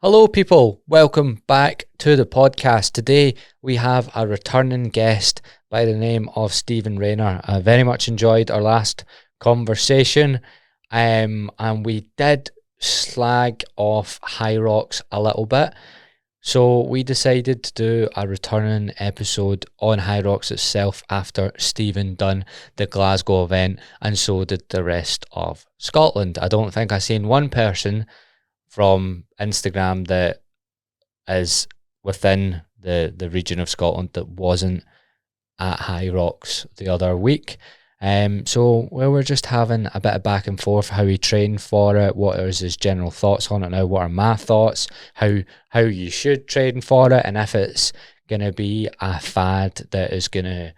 Hello people, welcome back to the podcast. Today we have a returning guest by the name of Stephen Raynor. I very much enjoyed our last conversation and we did slag off Hyrox a little bit. So we decided to do a returning episode on Hyrox itself after Stephen done the Glasgow event, and so did the rest of Scotland. I don't think I've seen one person from Instagram that is within the region of Scotland that wasn't at Hyrox the other week. So we're just having a bit of back and forth, how he trained for it, what is his general thoughts on it now, what are my thoughts, how you should train for it, and if it's going to be a fad that is going to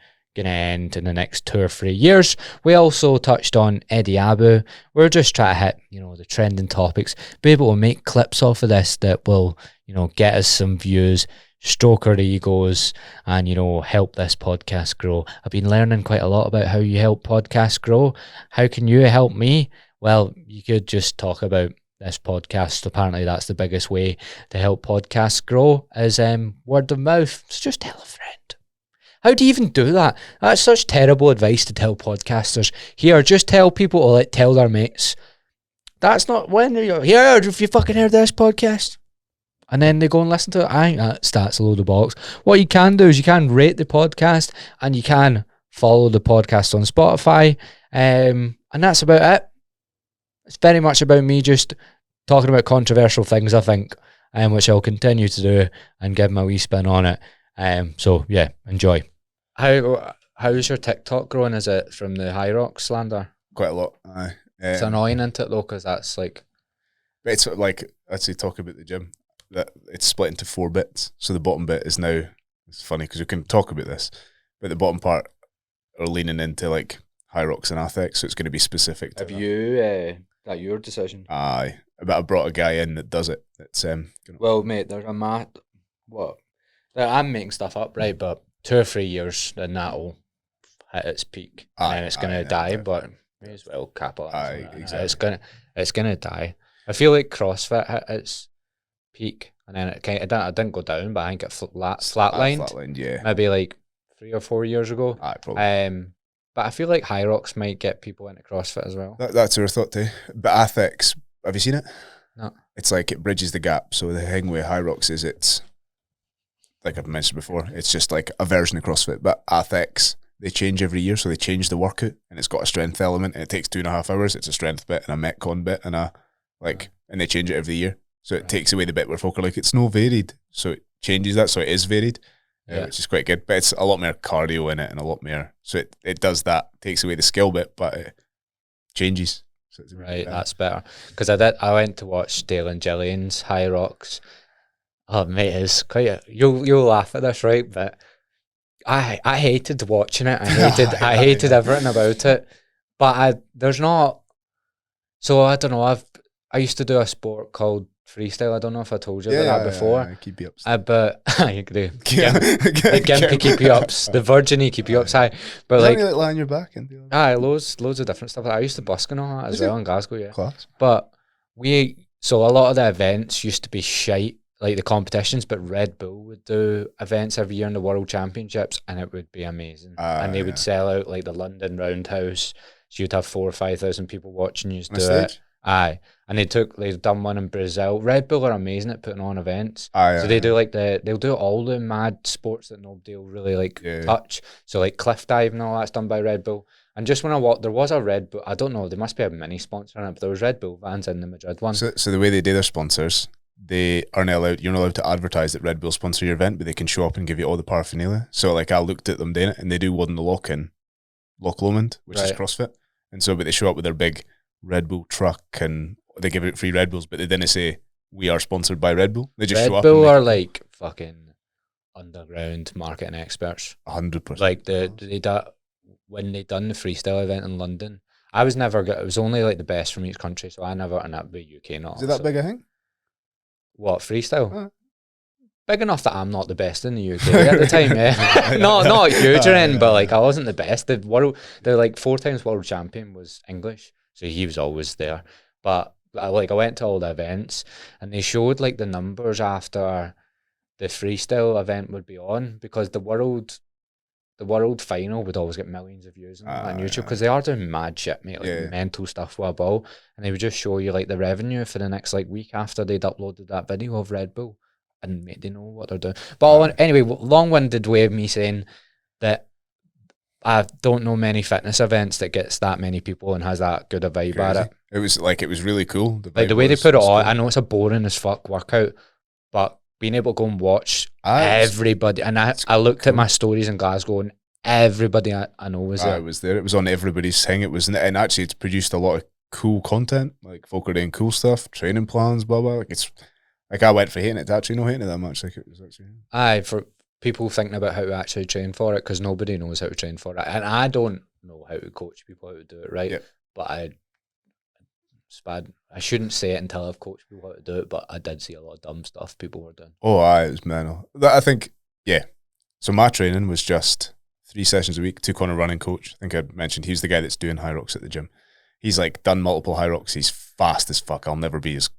end in the next 2 or 3 years. We also touched on Eddie Abbew. We're just trying to hit, the trending topics, be able to make clips off of this that will, get us some views, stroke our egos, and, help this podcast grow. I've been learning quite a lot about how you help podcasts grow. How can you help me? Well, you could just talk about this podcast. Apparently that's the biggest way to help podcasts grow is word of mouth. So just tell a friend. How do you even do that? That's such terrible advice to tell podcasters. Here, just tell people to tell their mates. That's not when you're here. If you fucking heard this podcast, and then they go and listen to it, I think that's a load of bollocks. What you can do is you can rate the podcast and you can follow the podcast on Spotify, and that's about it. It's very much about me just talking about controversial things, I think, which I'll continue to do and give my wee spin on it. So yeah, enjoy. How's your TikTok growing? Is it from the Hyrox slander? Quite a lot. It's annoying, isn't it, though? Because that's like... But it's like, I'd say talk about the gym, that it's split into 4 bits. So the bottom bit is now, it's funny because we can talk about this, but the bottom part are leaning into like Hyrox and Athex, so it's going to be specific to that your decision? Aye. But I brought a guy in that does it. It's Well, mate, there's a I'm making stuff up, right? But 2 or 3 years, then that'll hit its peak, and then it's gonna die. But may as well capitalize. Exactly. It's gonna die. I feel like CrossFit hit its peak, and then it didn't go down, but I think it flatlined. Flatlined, yeah. Maybe like 3 or 4 years ago. Aye, probably. But I feel like Hyrox might get people into CrossFit as well. That's our thought too. But Athex, have you seen it? No. It's like it bridges the gap. So the thing with Hyrox is it's, like I've mentioned before, it's just like a version of CrossFit. But Athex, they change every year, so they change the workout, and it's got a strength element, and it takes 2.5 hours. It's a strength bit and a Metcon bit, and and they change it every year. So it takes away the bit where folk are like, it's no varied. So it changes that, so it is varied, which is quite good. But it's a lot more cardio in it, and a lot more. So it does that, takes away the skill bit, but it changes. So it's right, that's better. Because I went to watch Dale and Gillian's Hyrox. Oh mate, it's quite you'll laugh at this, right? But I hated watching it. I hated everything about it. But there's not. So I don't know. I used to do a sport called freestyle. I don't know if I told you about that before. Yeah, keep you ups. But you could do the gimpy keep you ups, the virginy keep you ups high. But like lie on your back and do loads of different stuff. I used to busk and all that as well in Glasgow. Yeah, class. But so a lot of the events used to be shite, like the competitions, but Red Bull would do events every year in the World Championships, and it would be amazing. And they would sell out like the London Roundhouse, so you'd have 4,000 or 5,000 people watching you do it. Aye, and they've done one in Brazil. Red Bull are amazing at putting on events. So they do they'll do all the mad sports that nobody will really touch. So like cliff diving and all that's done by Red Bull. And just when I walked, there was a Red Bull. I don't know, there must be a mini sponsor on it, but there was Red Bull vans in the Madrid one. So the way they do their sponsors, they aren't allowed. You're not allowed to advertise that Red Bull sponsor your event, but they can show up and give you all the paraphernalia. So like I looked at them doing it, and they do one in the Loch Lomond, which is CrossFit, and so but they show up with their big Red Bull truck, and they give it free Red Bulls, but they didn't say we are sponsored by Red Bull. They just show up. Red Bull are like fucking underground marketing experts. 100%. Like when they done the freestyle event in London, I was never good. It was only like the best from each country, so I never, and that be UK not. Is it that big a thing? What, freestyle? Big enough that I'm not the best in the UK at the time, yeah. not huge or anything, but like I wasn't the best. The like 4 times world champion was English, so he was always there. But I went to all the events, and they showed like the numbers after the freestyle event would be on, because the world final would always get millions of views on YouTube, because they are doing mad shit, mate, like mental stuff with a ball, and they would just show you like the revenue for the next like week after they'd uploaded that video of Red Bull, and mate, they know what they're doing. But anyway, long-winded way of me saying that I don't know many fitness events that gets that many people and has that good a vibe Crazy. at it. It was really cool. The way they put it on, I know it's a boring as fuck workout, but being able to go and watch everybody, and I looked at my stories in Glasgow, and everybody I know was there. I was there. It was on everybody's thing. It was, and actually it's produced a lot of cool content, like folk are doing cool stuff, training plans, blah blah. Like it's like I went for hating it to actually not hating it that much. Like it was actually for people thinking about how to actually train for it, because nobody knows how to train for it, and I don't know how to coach people how to do it right. But it's bad. I shouldn't say it until I've coached people how to do it, but I did see a lot of dumb stuff people were doing. Oh, it was mental. I think, so my training was just 3 sessions a week. Took on a running coach. I think I mentioned he's the guy that's doing Hyrox at the gym. He's like done multiple Hyrox. He's fast as fuck. I'll never be as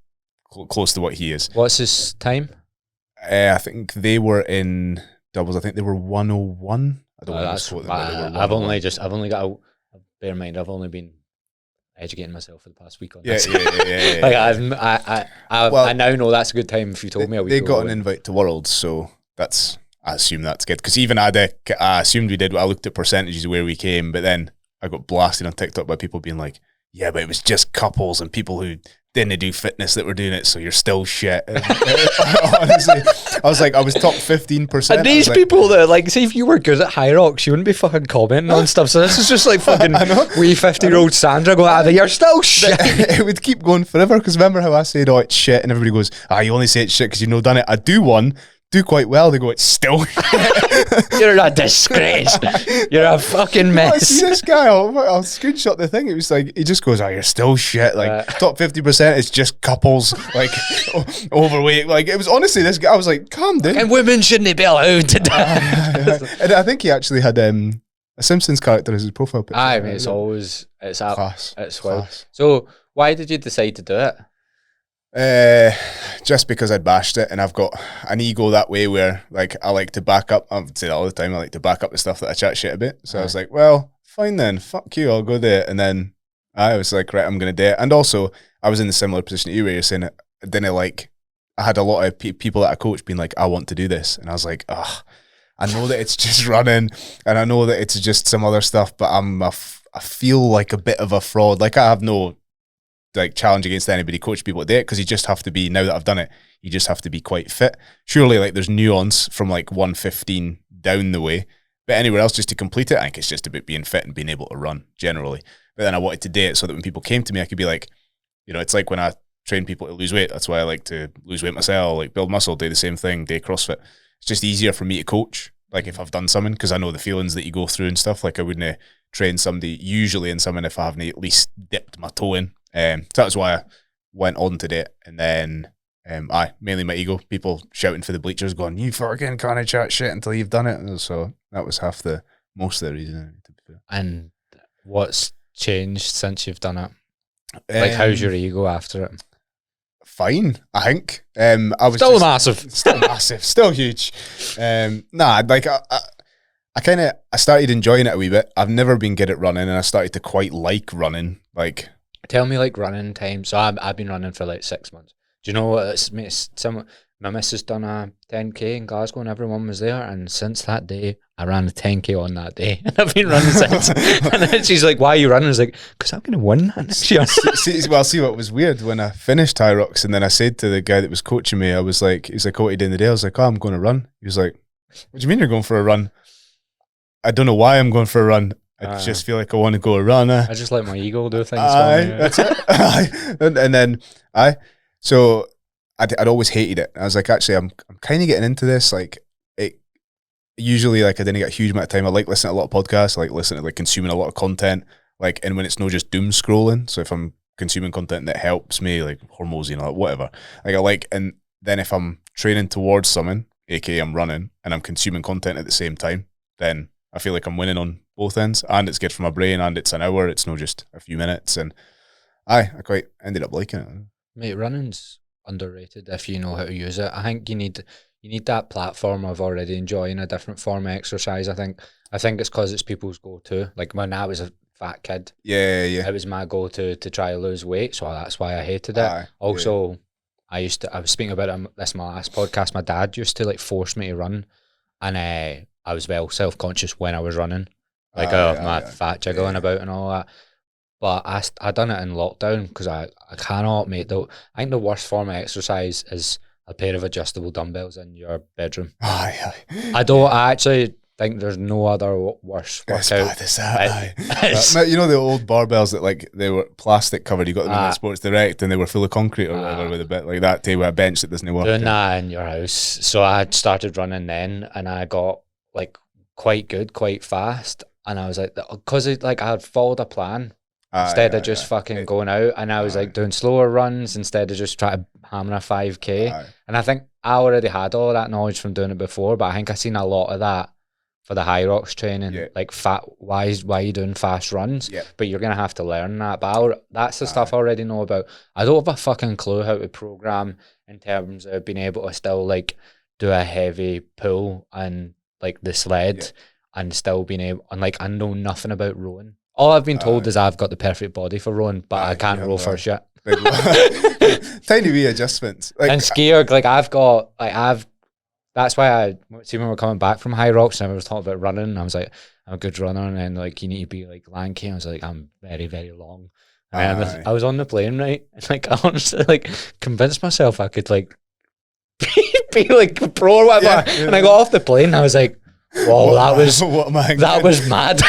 close to what he is. What's his time? I think they were in doubles. I think they were 101. I don't know. I've only got bear in mind, I've only been educating myself for the past week on this. Yeah. Like I now know that's a good time. If you told me a week ago, they got an invite to Worlds, so I assume that's good. Because even I assumed we did. I looked at percentages of where we came, but then I got blasted on TikTok by people being like, "Yeah, but it was just couples and people who didn't do fitness that were doing it, so you're still shit." Honestly, I was like, I was top 15%. And these people that like, see, if you were good at Hyrox, you wouldn't be fucking commenting on stuff. So this is just like fucking wee 50-year-old Sandra going, "You're still shit." It would keep going forever, because remember how I said, "Oh, it's shit," and everybody goes, "You only say it's shit because you've not done it." I do quite well. They go, "It's still You're a disgrace. You're a fucking mess." I see this guy, I'll screenshot the thing. It was like, he just goes, "You're still shit." Like top 50% is just couples, like overweight. Like it was honestly this guy. I was like, calm down. And women shouldn't be allowed to die. And I think he actually had a Simpsons character as his profile picture. I mean, it's class. It's class. So why did you decide to do it? Just because I'd bashed it, and I've got an ego that way where like I like to back up. I would say that all the time. I like to back up the stuff that I chat shit about. So I was like, well, fine then, fuck you, I'll go there. And then I was like, right, I'm gonna do it. And also, I was in a similar position to you where you're saying it. Didn't like. I had a lot of people that I coached being like, "I want to do this," and I was like, ugh. I know that it's just running, and I know that it's just some other stuff, but I feel like a bit of a fraud. Like I have no like challenge against anybody coach people to do it, because you just have to be, now that I've done it, you just have to be quite fit. Surely like there's nuance from like 115 down the way, but anywhere else just to complete it, I think it's just about being fit and being able to run generally. But then I wanted to do it so that when people came to me, I could be like, it's like when I train people to lose weight. That's why I like to lose weight myself, like build muscle, do the same thing, do CrossFit. It's just easier for me to coach, like if I've done something, because I know the feelings that you go through and stuff. Like I wouldn't train somebody usually in something if I haven't at least dipped my toe in. So that's why I went on to it. And then mainly my ego, people shouting for the bleachers going, "You fucking can't chat shit until you've done it." And so that was most of the reason, to be fair. And what's changed since you've done it? Like how's your ego after it? Fine, I think. I was still massive, still huge. Like I started enjoying it a wee bit. I've never been good at running, and I started to quite like running. Like, tell me like running time. So I've been running for like 6 months. Do you know what? My missus done a 10k in Glasgow, and everyone was there. And since that day, I ran a 10k on that day, and I've been running since. And then she's like, "Why are you running?" I was like, "Because I'm gonna win that next year." See what was weird when I finished Hyrox, and then I said to the guy that was coaching me, I was like, he's like, "What are you doing today?" I was like, "Oh, I'm going to run." He was like, "What do you mean you're going for a run?" I don't know why I'm going for a run. I just feel like I want to go a run. I just let my ego do things. That's it. and then so I'd always hated it. I was like, actually, I'm kind of getting into this. Like, it usually like I didn't get a huge amount of time. I like listening to a lot of podcasts. I like listening to like consuming a lot of content. Like, and when it's no just doom scrolling. So if I'm consuming content that helps me, like hormones, whatever. And then if I'm training towards something, aka I'm running, and I'm consuming content at the same time, then I feel like I'm winning on both ends, and it's good for my brain, and it's an hour. It's not just a few minutes, and I quite ended up liking it. Mate, running's underrated if you know how to use it. I think you need that platform of already enjoying a different form of exercise. I think it's because it's people's go-to. Like when I was a fat kid, Yeah. it was my go-to to try to lose weight, so that's why I hated it. Aye, Also, I was speaking about it this my last podcast. My dad used to like force me to run, and I was well self-conscious when I was running, like my fat jiggling about and all that. But I done it in lockdown because I cannot, mate. I think the worst form of exercise is a pair of adjustable dumbbells in your bedroom. Aye. I actually think there's no other worse As workout. bad as that. Aye. You know the old barbells that like they were plastic covered. You got them in that Sports Direct, and they were full of concrete or whatever with a bit like that table, a bench that doesn't work. Doing that in your house. So I had started running then, and I got like quite good, quite fast, and I was like, because like I had followed a plan. Instead of just fucking going out, and I was like doing slower runs instead of just trying to hammer a 5k. And I think I already had all of that knowledge from doing it before, but I think I seen a lot of that for the Hyrox training, like why are you doing fast runs? But you're gonna have to learn that. But that's the stuff I already know about. I don't have a fucking clue how to program in terms of being able to still like do a heavy pull and like the sled and still being able, and like I know nothing about rowing. All I've been told is I've got the perfect body for rowing, but I can't row for shit. Tiny wee adjustments. Like, and skier, like that's why I see when we're coming back from Hyrox and I was talking about running, and I was like, I'm a good runner, and then like you need to be like lanky. I was like, I'm very, very long. And I was on the plane, right? And like I honestly like convinced myself I could like be like pro or whatever. And I got off the plane and I was like, whoa, that was mad.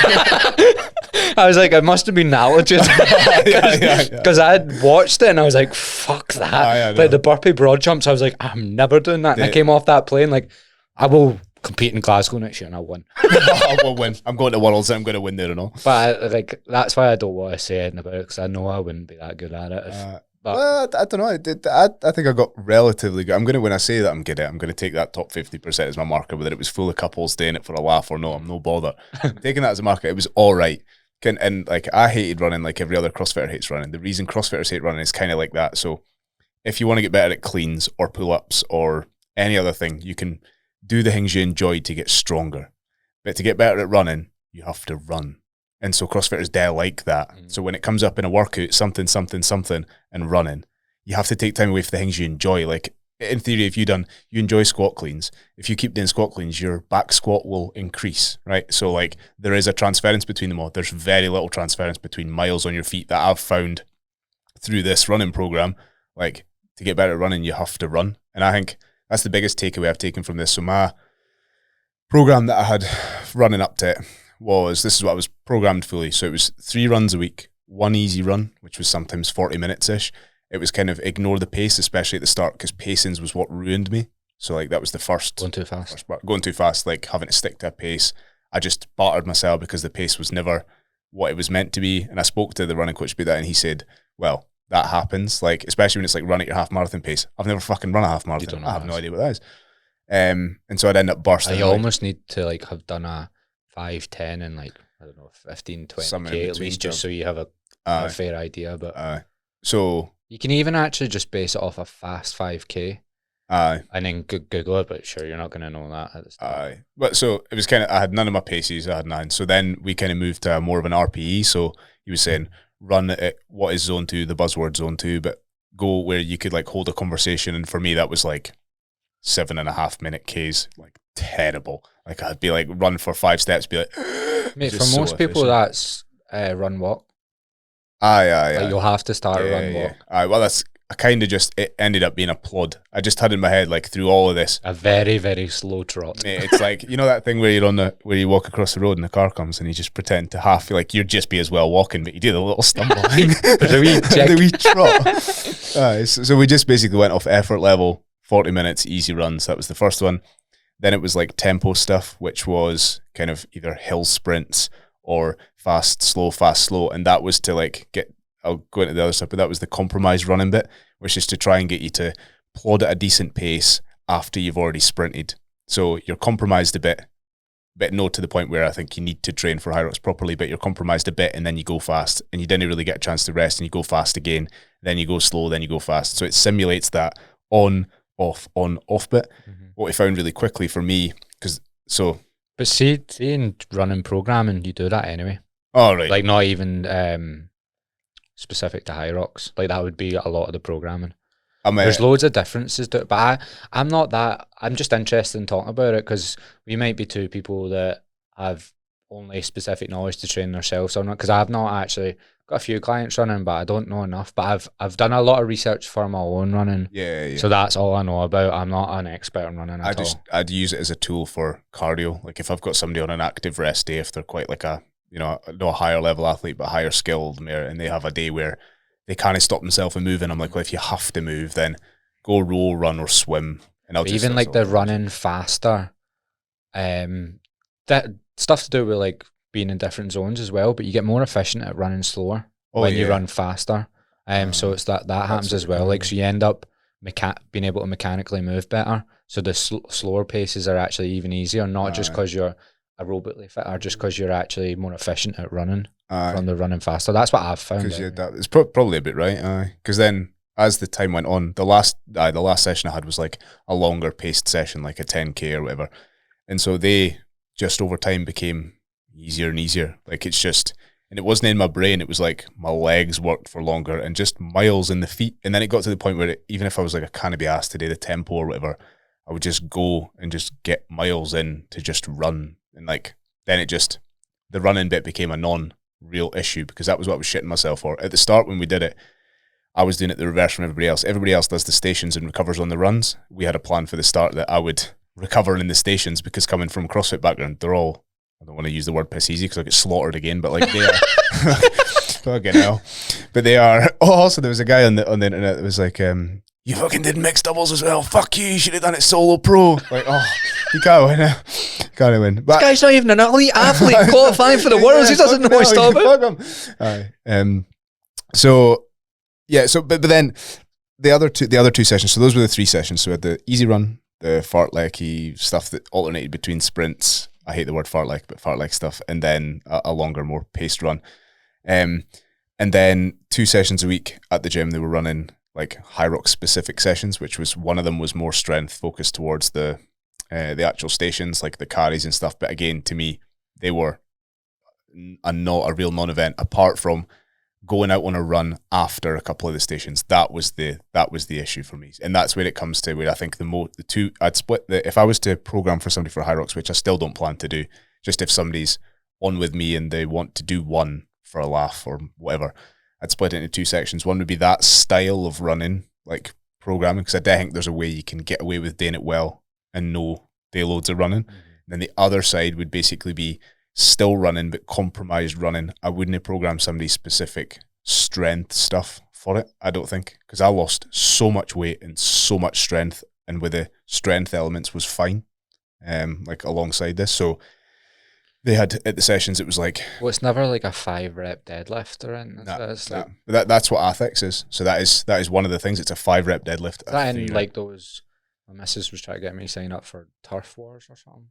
I was like, it must have been altitude because I had watched it and I was like, fuck that. Like the burpee broad jumps, I was like, I'm never doing that. And I came off that plane like, I will compete in Glasgow next year and I'll win. I will win. I'm going to Worlds and I'm going to win there and all. But like that's why I don't want to say anything about it because I know I wouldn't be that good at it. Well, I don't know. I think I got relatively good. I'm going to, when I say that I'm good at it, I'm going to take that top 50% as my marker, whether it was full of couples doing it for a laugh or no, I'm no bother. Taking that as a marker, it was all right. And like I hated running like every other CrossFitter hates running. The reason CrossFitters hate running is kind of like that. So if you want to get better at cleans or pull-ups or any other thing, you can do the things you enjoy to get stronger. But to get better at running, you have to run. And so CrossFitters do like that. So when it comes up in a workout, something, and running, you have to take time away for the things you enjoy. Like in theory, if you enjoy squat cleans, if you keep doing squat cleans, your back squat will increase, right? So like there is a transference between them all. There's very little transference between miles on your feet that I've found through this running program. Like to get better at running, you have to run. And I think that's the biggest takeaway I've taken from this. So my program that I had running up to it this is what I was programmed fully. So it was 3 runs a week, 1 easy run, which was sometimes 40 minutes-ish. It was kind of ignore the pace, especially at the start, because pacings was what ruined me. So like that was the first. Going too fast. Going too fast, like having to stick to a pace. I just battered myself because the pace was never what it was meant to be. And I spoke to the running coach about that and he said, well, that happens. Like, especially when it's like run at your half marathon pace. I've never fucking run a half marathon. I have no idea what that is. And so I'd end up bursting. You almost need to like have done a 5, 10 and like, I don't know, 15, 20k at least, just so you have a fair idea. But so you can even actually just base it off a fast 5k. And then Google it, but sure, you're not going to know that at the start. But so it was kind of, I had none of my paces, I had 9. So then we kind of moved to more of an RPE. So he was saying, run at what is zone 2, the buzzword zone 2, but go where you could like hold a conversation. And for me, that was like 7.5 minute Ks, like terrible. Like I'd be like run for 5 steps, be like, mate, for most people, that's run walk. Like you'll have to start a run walk. Well, that's it ended up being a plod. I just had in my head like through all of this a very, very slow trot. Mate, it's like, you know that thing where where you walk across the road and the car comes and you just pretend to half feel like you'd just be as well walking, but you do the little stumble the wee trot. So we just basically went off effort level, 40 minutes, easy runs. That was the first one. Then it was like tempo stuff, which was kind of either hill sprints or fast, slow. And that was to like I'll go into the other stuff, but that was the compromise running bit, which is to try and get you to plod at a decent pace after you've already sprinted. So you're compromised a bit, but not to the point where I think you need to train for Hyrox properly, but you're compromised a bit and then you go fast and you didn't really get a chance to rest and you go fast again, then you go slow, then you go fast. So it simulates that on, off bit. What we found really quickly for me, But see in running programming, you do that anyway. Oh, right. Like not even specific to Hyrox. Like that would be a lot of the programming. There's loads of differences to it, but I'm not that. I'm just interested in talking about it because we might be two people that have only specific knowledge to train themselves or not. Because I've not actually got a few clients running, but I don't know enough. But I've done a lot of research for my own running. Yeah. So that's all I know about. I'm not an expert in running at all. I'd use it as a tool for cardio. Like if I've got somebody on an active rest day, if they're quite like a not a higher level athlete, but higher skilled, and they have a day where they can't stop themselves and moving. I'm like, well, if you have to move, then go row, run, or swim. And I'll even like the running faster, that stuff to do with like being in different zones as well. But you get more efficient at running slower when you run faster. So it's that happens as well. Like so you end up being able to mechanically move better. So the slower paces are actually even easier, not just because you're aerobically fit, or just because you're actually more efficient at running from the running faster. That's what I've found. Because it's probably a bit right. Because then as the time went on, the last session I had was like a longer paced session, like a 10K or whatever. And so they just over time became easier and easier. Like it's just, and it wasn't in my brain. It was like my legs worked for longer and just miles in the feet. And then it got to the point where even if I was like, I can't be asked today, the tempo or whatever, I would just go and just get miles in to just run. And like, then the running bit became a non-real issue because that was what I was shitting myself for. At the start when we did it, I was doing it the reverse from everybody else. Everybody else does the stations and recovers on the runs. We had a plan for the start that I would recover in the stations because coming from a CrossFit background, they're all, I don't want to use the word piss easy because I get slaughtered again, but like they are, fucking hell. But they are, also there was a guy on the internet that was like, you fucking did mixed doubles as well. Fuck you should have done it solo pro. Like, you can't win. Can't win. But, this guy's not even an elite athlete qualifying for the Worlds. He doesn't know he's talking about. But then the other two sessions. So those were the 3 sessions. So we had the easy run, the fartlek stuff that alternated between sprints. I hate the word fartlek, but fartlek stuff, and then a longer, more paced run. And then 2 sessions a week at the gym. They were running like Hyrox specific sessions, which was one of them was more strength focused towards the actual stations, like the carries and stuff. But again, to me, they were not a real non-event apart from going out on a run after a couple of the stations. That was the issue for me, and that's where it comes to where I think the two I'd split if I was to program for somebody for Hyrox, which I still don't plan to do, just if somebody's on with me and they want to do one for a laugh or whatever, I'd split it into 2 sections. One would be that style of running, like programming, because I do think there's a way you can get away with doing it well and no day loads of running. And then the other side would basically be still running but compromised running. I wouldn't program somebody's specific strength stuff for it, I don't think, because I lost so much weight and so much strength, and with the strength elements was fine, like alongside this. So they had at the sessions, it was like, well, it's never like a 5-rep deadlift or anything. That's what Athex is. So that is one of the things. It's a 5-rep deadlift. That and like those, my missus was trying to get me to sign up for Turf Wars or something.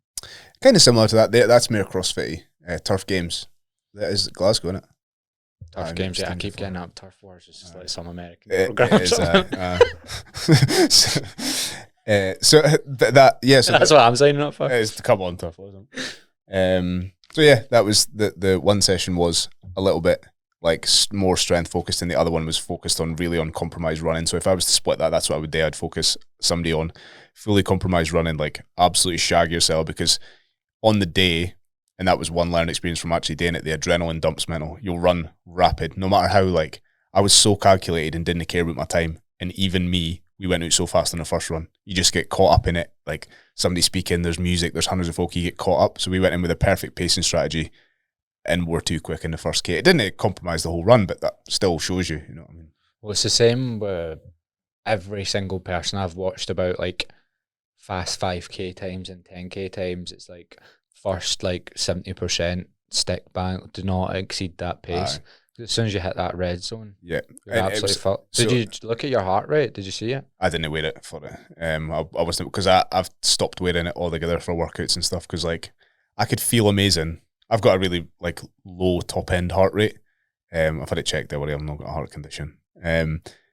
Kind of similar to that. That's mere CrossFit. Turf Games. That is Glasgow, isn't it? Turf Games, yeah. I keep getting up Turf Wars. It's just like some American program. That's what I'm signing up for. It's come on, Turf Wars. So yeah, that was the one session was a little bit like more strength focused, and the other one was focused on really on compromised running. So if I was to split that, that's what I would do. I'd focus somebody on fully compromised running, like absolutely shag yourself, because on the day, and that was one learning experience from actually doing it, the adrenaline dumps mental. You'll run rapid, no matter how, like, I was so calculated and didn't care about my time. And even me, we went out so fast on the first run. You just get caught up in it. Like somebody speaking, there's music, there's hundreds of folk, you get caught up. So we went in with a perfect pacing strategy and we're too quick in the first K. It didn't compromise the whole run, but that still shows you, you know what I mean? Well, it's the same with every single person I've watched about like fast 5K times and 10K times. It's like first like 70% stick bank, do not exceed that pace. As soon as you hit that red zone, yeah, you're absolutely fucked. Did you look at your heart rate? Did you see it? I didn't wear it for it. I wasn't, because I've stopped wearing it altogether for workouts and stuff, because like I could feel amazing. I've got a really like low top end heart rate. I've had it checked. Don't worry, I've not got a heart condition.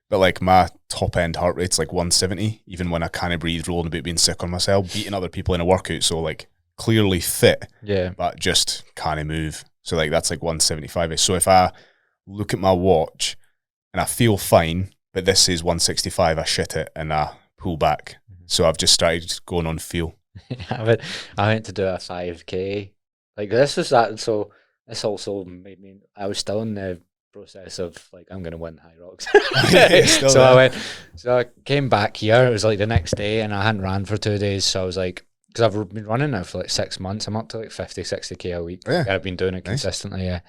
But like my top end heart rate's like 170, even when I can't breathe, rolling about being sick on myself, beating other people in a workout. So like clearly fit, but just can't move. So like that's like 175. So if I look at my watch and I feel fine, but this says 165, I shit it and I pull back. So I've just started going on feel. I went to do a 5K. Like this was that. So this also made me. I was still in the process of like I'm gonna win Hyrox. So I came back here. It was like the next day, and I hadn't ran for 2 days. So I was like, because I've been running now for like 6 months. I'm up to like 50, 60K a week. Yeah. I've been doing it consistently. Yeah.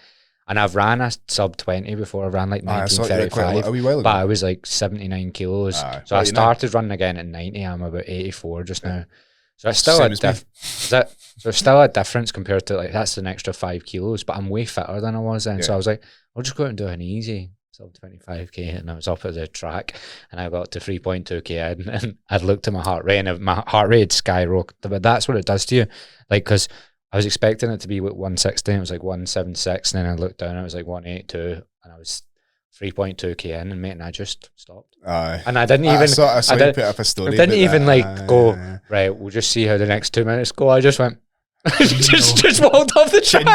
And I've ran a sub 20 before. I ran like 1935, a wee while ago. but I was like 79 kilos. So I started running again at 90. I'm about 84 just now. So it's still there's still a difference compared to like that's an extra 5 kilos, but I'm way fitter than I was then. So I was like, I'll just go out and do an easy sub 25K, and I was up at the track, and I got to 3.2K, and I'd looked at my heart rate, and my heart rate had skyrocketed. But that's what it does to you, like because I was expecting it to be 160, and it was like 176, and then I looked down, and it was like 182, and I was 3.2K in, and mate, and I just stopped. And I didn't even. I saw you put up a story. I didn't even go right. We'll just see how the next 2 minutes go. I just went. just walked off the track.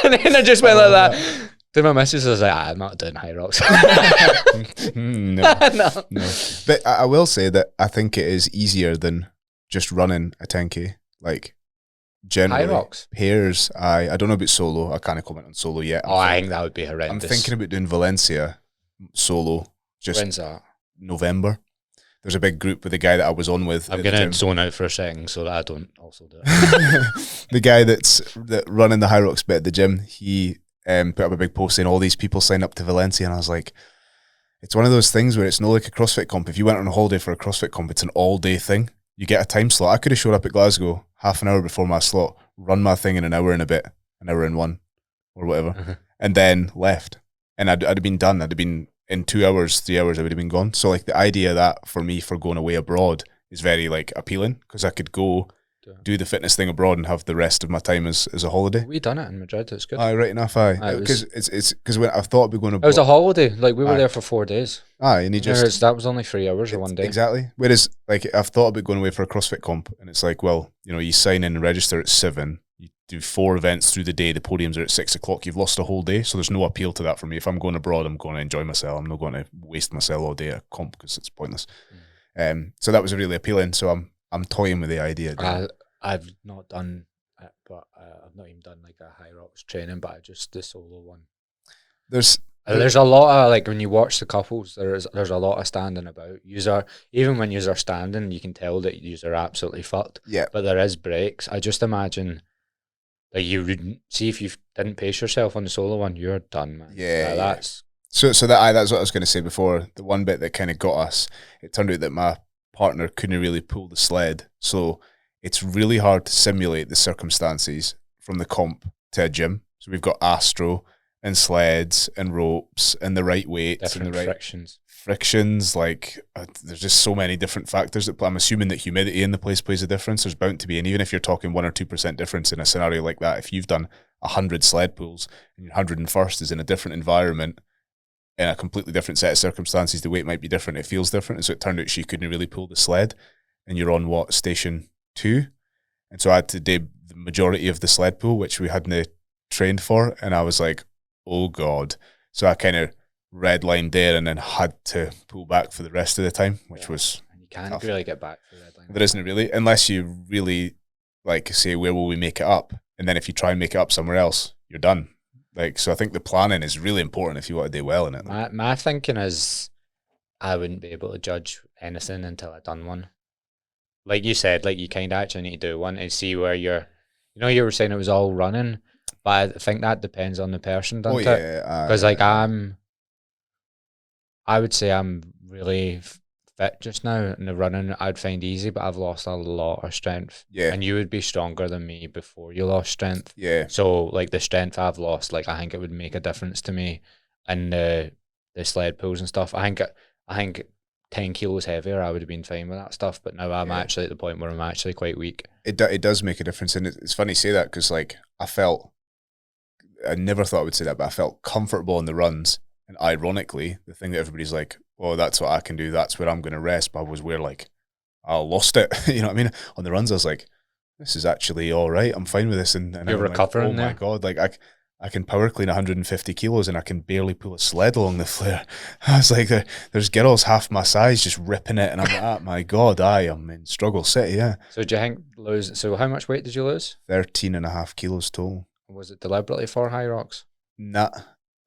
And then I just went like that. To my missus, I was like, I'm not doing Hyrox. No. But I will say that I think it is easier than just running a 10K. Like, generally, Hyrox pairs. I don't know about solo. I can't comment on solo yet. I think that would be horrendous. I'm thinking about doing Valencia solo. When's that? November. There's a big group with the guy that I was on with. I'm going to zone out for a second so that I don't also do it. The guy that's running the Hyrox bit at the gym, he put up a big post saying all these people sign up to Valencia, and I was like, it's one of those things where it's not like a CrossFit comp. If you went on a holiday for a CrossFit comp, it's an all-day thing. You get a time slot. I could have showed up at Glasgow half an hour before my slot, run my thing in an hour and a bit, an hour and one, or whatever, and then left. And I'd have been done. I'd have been in 2 hours, 3 hours, I would have been gone. So like the idea that for me for going away abroad is very like appealing, because I could go do the fitness thing abroad and have the rest of my time as a holiday. We done it in Madrid. It's good. Right enough. Because it's because when I thought I'd be going abroad, it was a holiday. Like we were there for 4 days. And he just that was only 3 hours or 1 day. Exactly. Whereas like I've thought about going away for a CrossFit comp, and it's like, well, you know, you sign in and register at 7. You do 4 events through the day. The podiums are at 6 o'clock. You've lost a whole day. So there's no appeal to that for me. If I'm going abroad, I'm going to enjoy myself. I'm not going to waste myself all day at a comp because it's pointless. So that was really appealing. So I'm toying with the idea. I've not done it, but I've not even done like a Hyrox training, but just the solo one. There's a lot of like when you watch the couples, there's a lot of standing about. Even when you're standing, you can tell that you're absolutely fucked. Yeah. But there is breaks. I just imagine that you would see if you didn't pace yourself on the solo one, you're done, man. Yeah. That's so that's what I was going to say before. The one bit that kind of got us, it turned out that my partner couldn't really pull the sled, so it's really hard to simulate the circumstances from the comp to a gym. So we've got Astro and sleds and ropes and the right weights different and the right frictions. Like there's just so many different factors that I'm assuming that humidity in the place plays a difference. There's bound to be, and even if you're talking 1 or 2% difference in a scenario like that, if you've done 100 sled pulls and your 101st is in a different environment in a completely different set of circumstances, the weight might be different. It feels different. And so it turned out she couldn't really pull the sled, and you're on station 2, and so I had to do the majority of the sled pull, which we hadn't trained for, and I was like, oh god. So I kind of redlined there and then had to pull back for the rest of the time, which was you can't tough. Really get back for redline. There isn't really, unless you really like say, where will we make it up, and then if you try and make it up somewhere else, you're done. Like, so I think the planning is really important if you want to do well in it. My thinking is I wouldn't be able to judge anything until I've done one. Like you said, like you kind of actually need to do one and see where you're. You know, you were saying it was all running, but I think that depends on the person, doesn't it? Because like I would say I'm really fit just now, and the running I'd find easy, but I've lost a lot of strength. Yeah. And you would be stronger than me before you lost strength. Yeah. So like the strength I've lost, like I think it would make a difference to me, and the sled pulls and stuff. I think 10 kilos heavier, I would have been fine with that stuff. But now I'm actually at the point where I'm actually quite weak. It does make a difference, and it's funny you say that because like I never thought I would say that, but I felt comfortable in the runs. And ironically, the thing that everybody's like, oh, that's what I can do, that's where I'm going to rest, but was where like I lost it. You know what I mean? On the runs, I was like, this is actually all right. I'm fine with this. And you're recovering like, oh my God, like I can power clean 150 kilos and I can barely pull a sled along the flare. I was like, there's girls half my size just ripping it. And I'm like, oh my God, I am in struggle city, yeah. So do you think so how much weight did you lose? 13.5 kilos total. Was it deliberately for Hyrox? Nah,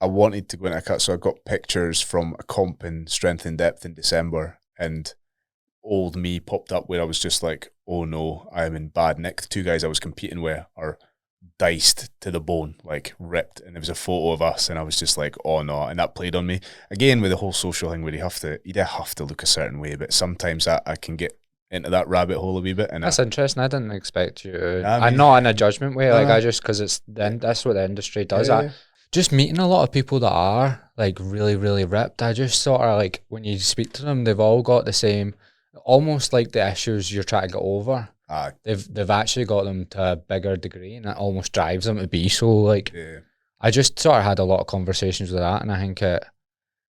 I wanted to go into a cut. So I got pictures from a comp in Strength in Depth in December, and old me popped up where I was just like, oh no, I am in bad nick. The two guys I was competing with are diced to the bone, like ripped, and there was a photo of us, and I was just like, oh no, and that played on me again with the whole social thing where you have to look a certain way, but sometimes I can get into that rabbit hole a wee bit. And that's interesting. I didn't expect you to. I'm not in a judgment way, like I just, because it's then that's what the industry does. Just meeting a lot of people that are like really, really ripped, I just sort of like, when you speak to them, they've all got the same, almost like the issues you're trying to get over. They've actually got them to a bigger degree, and it almost drives them to be so like. I just sort of had a lot of conversations with that, and I think it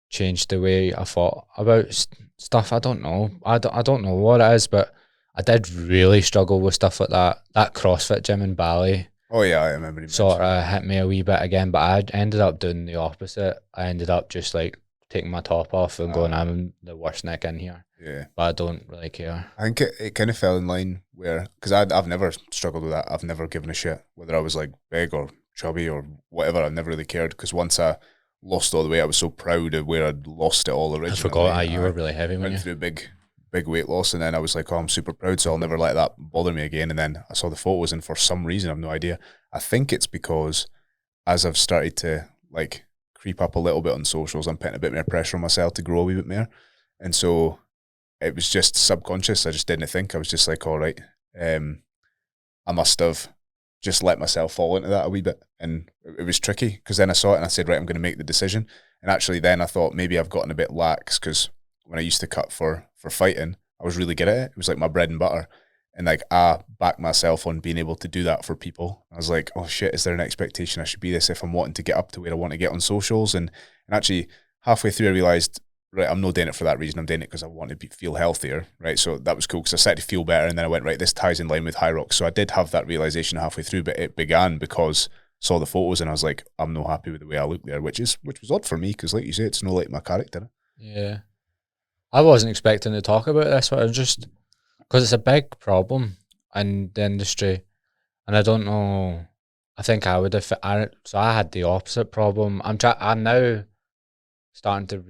changed the way I thought about stuff. I don't know. I don't know what it is, but I did really struggle with stuff like that. That CrossFit gym in Bali. Oh yeah, I remember. Sort of hit me a wee bit again, but I ended up doing the opposite. I ended up just like taking my top off and going, I'm the worst nick in here. Yeah. But I don't really care. I think it kind of fell in line where, because I've never struggled with that. I've never given a shit whether I was like big or chubby or whatever. I've never really cared, because once I lost all the weight, I was so proud of where I'd lost it all originally. I forgot you were really heavy when you went through a big weight loss, and then I was like, oh, I'm super proud, so I'll never let that bother me again. And then I saw the photos, and for some reason, I have no idea. I think it's because as I've started to like creep up a little bit on socials, I'm putting a bit more pressure on myself to grow a wee bit more. And so it was just subconscious. I just didn't think. I was just like, all right, I must have just let myself fall into that a wee bit. And it was tricky, because then I saw it and I said, right, I'm going to make the decision. And actually then I thought maybe I've gotten a bit lax, because when I used to cut for fighting, I was really good at it. It was like my bread and butter. And like I backed myself on being able to do that for people. I was like, oh shit, is there an expectation I should be this if I'm wanting to get up to where I want to get on socials? And actually halfway through I realised, right, I'm not doing it for that reason. I'm doing it because I want to feel healthier, right? So that was cool, because I started to feel better, and then I went, right, this ties in line with Hyrox. So I did have that realisation halfway through, but it began because I saw the photos and I was like, I'm not happy with the way I look there, which was odd for me, because like you say, it's not like my character. Yeah. I wasn't expecting to talk about this, but I just, because it's a big problem in the industry, and I don't know, I think I would have, so I had the opposite problem. I'm now starting to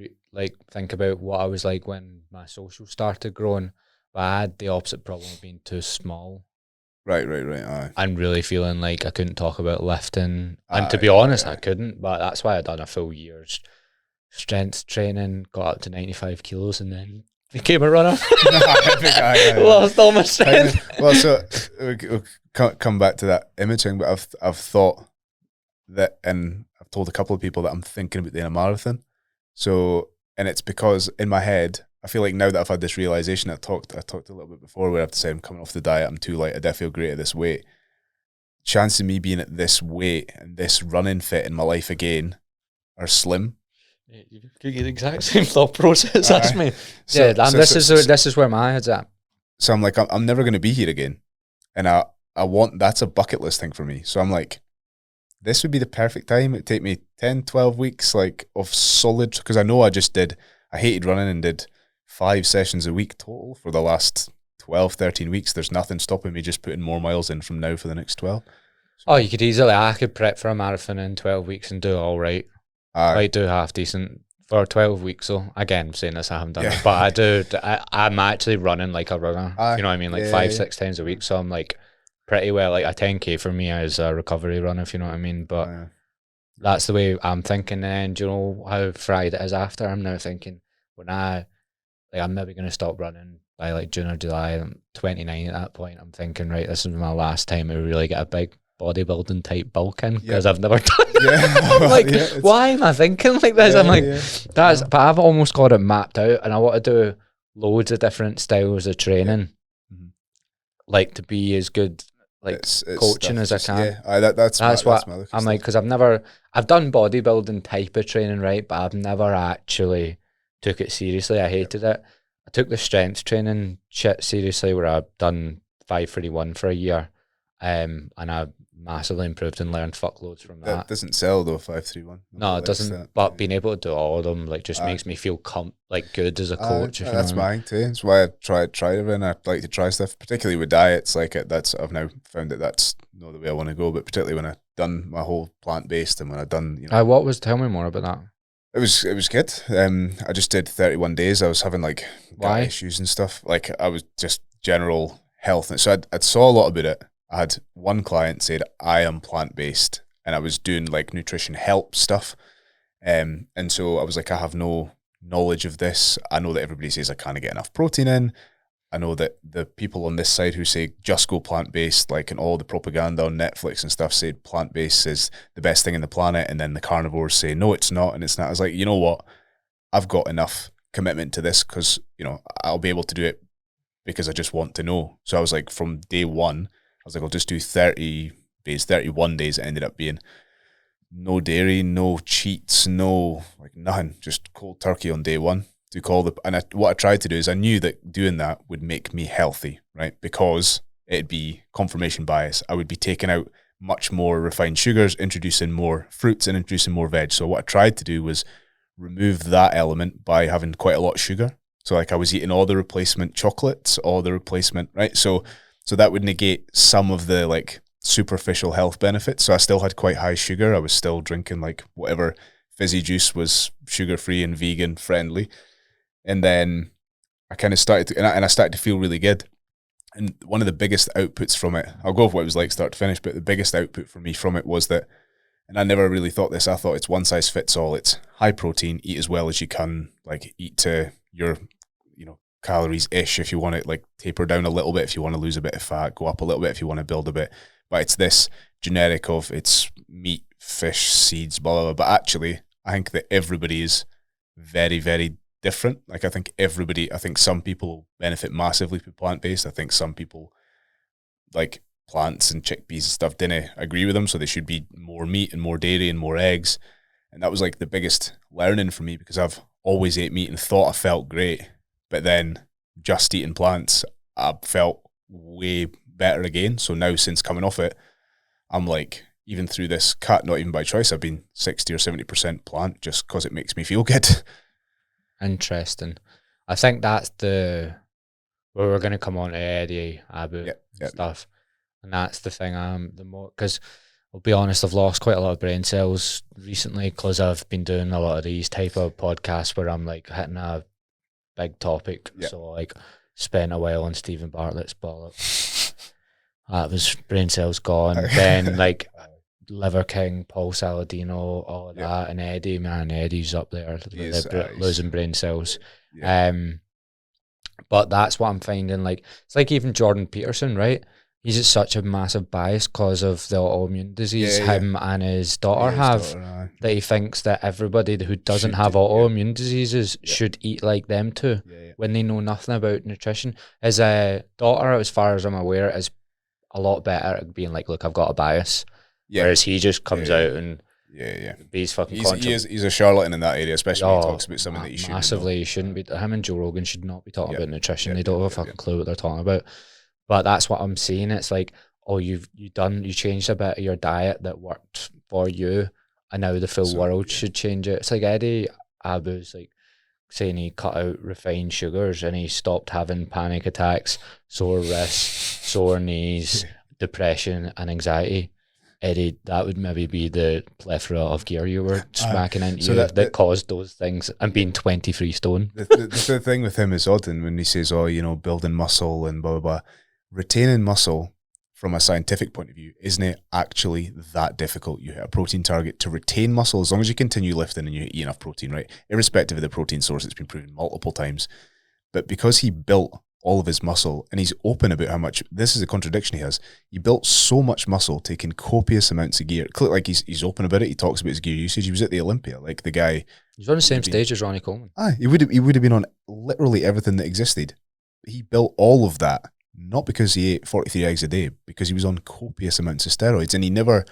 think about what I was like when my social started growing, but I had the opposite problem of being too small. Right. Aye. And really feeling like I couldn't talk about lifting. And to be honest, I couldn't, but that's why I done a full year's strength training, got up to 95 kilos, and then became a runner. Lost all my strength. Well, so we'll come back to that image thing, but I've thought that, and I've told a couple of people that I'm thinking about doing a marathon. So, and it's because in my head, I feel like now that I've had this realization, I talked a little bit before where I have to say I'm coming off the diet, I'm too light, I don't feel great at this weight. Chances of me being at this weight and this running fit in my life again are slim. You get the exact same thought process as me. This is where my head's at. So I'm like, I'm never going to be here again, and I want, that's a bucket list thing for me. So I'm like, this would be the perfect time. It'd take me 10, 12 weeks like of solid, because I know I hated running and did 5 sessions a week total for the last 12, 13 weeks. There's nothing stopping me just putting more miles in from now for the next 12. So, I could prep for a marathon in 12 weeks and do all right. I do half decent for 12 weeks. So again, saying this, I haven't done it, but I'm actually running like a runner. You know what I mean? Like 5-6 times a week. So I'm like pretty well, like a 10K for me is a recovery run, if you know what I mean. But that's the way I'm thinking. And do you know how fried it is after? I'm now thinking I'm maybe going to stop running by like June or July. I'm 29 at that point. I'm thinking, right, this is my last time to really get a big bodybuilding type bulk in, because I've never done it. I'm like, why am I thinking like this? I'm like, but I've almost got it mapped out, and I want to do loads of different styles of training, like to be as good like it's coaching as I can. That's what my I'm like, because I've done bodybuilding type of training, right, but I've never actually took it seriously. I hated it. I took the strength training shit seriously, where I've done 531 for a year, and I massively improved and learned fuckloads from that. That doesn't sell though, 531. No, it doesn't. But being able to do all of them like just makes me feel good as a coach. If That's you know what I mean. mine too. That's why I try everything. I like to try stuff, particularly with diets. Like I've now found that that's not the way I want to go. But particularly when I've done my whole plant based, and when I've done, tell me more about that. It was good. I just did 31 days. I was having like gut issues and stuff. Like I was just general health, and so I'd saw a lot about it. I had one client said I am plant based, and I was doing like nutrition help stuff. And so I was like, I have no knowledge of this. I know that everybody says I can't get enough protein in. I know that the people on this side who say just go plant-based, like in all the propaganda on Netflix and stuff, say plant-based is the best thing in the planet, and then the carnivores say, no, it's not, and it's not. I was like, you know what? I've got enough commitment to this because, I'll be able to do it because I just want to know. So I was like, from day one, I was like, I'll just do 30 days, 31 days. It ended up being no dairy, no cheats, no, like nothing, just cold turkey on day one. What I tried to do is I knew that doing that would make me healthy, right? Because it'd be confirmation bias. I would be taking out much more refined sugars, introducing more fruits and introducing more veg. So what I tried to do was remove that element by having quite a lot of sugar. So like I was eating all the replacement chocolates, all the replacement, right? So that would negate some of the like superficial health benefits. So I still had quite high sugar. I was still drinking like whatever fizzy juice was sugar-free and vegan friendly. And then I kind of started to, and I started to feel really good. And one of the biggest outputs from it, I'll go over what it was like start to finish, but the biggest output for me from it was that, and I never really thought this, I thought it's one size fits all. It's high protein, eat as well as you can, like eat to your, calories-ish if you want to like taper down a little bit, if you want to lose a bit of fat, go up a little bit if you want to build a bit. But it's this generic of it's meat, fish, seeds, blah, blah, blah. But actually, I think that everybody is very, very different. Like I think some people benefit massively from plant-based. I think some people like plants and chickpeas and stuff didn't agree with them, so they should be more meat and more dairy and more eggs. And that was like the biggest learning for me, because I've always ate meat and thought I felt great, but then just eating plants, I felt way better again. So now since coming off it, I'm like, even through this cut, not even by choice, I've been 60 or 70% plant just because it makes me feel good. Interesting. I think that's where we're going to come on to Eddie Abbew stuff. And that's the thing the more, because I'll be honest, I've lost quite a lot of brain cells recently because I've been doing a lot of these type of podcasts where I'm like hitting a big topic. So like spent a while on Stephen Bartlett's bollocks. That was brain cells gone. Then like Liver King, Paul Saladino, all of that, and Eddie's up there losing brain cells. But that's what I'm finding. Like it's like even Jordan Peterson, right? He's at such a massive bias because of the autoimmune disease him and his daughter have, that he thinks that everybody who doesn't have autoimmune diseases should eat like them too, when they know nothing about nutrition. His daughter, as far as I'm aware, is a lot better at being like, look, I've got a bias. Whereas he just comes out and he's fucking he's a charlatan in that area, especially when he talks about something that he shouldn't massively know. Shouldn't be. Him and Joe Rogan should not be talking about nutrition. They don't have a fucking clue what they're talking about. But that's what I'm seeing. It's like, oh, you changed a bit of your diet that worked for you, and now the full world should change it. It's like Eddie Abbew's like saying he cut out refined sugars and he stopped having panic attacks, sore wrists, sore knees, depression and anxiety. Eddie, that would maybe be the plethora of gear you were smacking into that caused those things, and being 23 stone. The thing with him is odd, and when he says, building muscle and blah, blah, blah, retaining muscle from a scientific point of view, isn't it actually that difficult? You hit a protein target to retain muscle, as long as you continue lifting and you eat enough protein, right? Irrespective of the protein source, it's been proven multiple times. But because he built all of his muscle, and he's open about how much, this is a contradiction he has. He built so much muscle taking copious amounts of gear. Like he's open about it. He talks about his gear usage. He was at the Olympia, like the guy. He's on the same stage as Ronnie Coleman. He would have been on literally everything that existed. He built all of that, not because he ate 43 eggs a day, because he was on copious amounts of steroids, and he never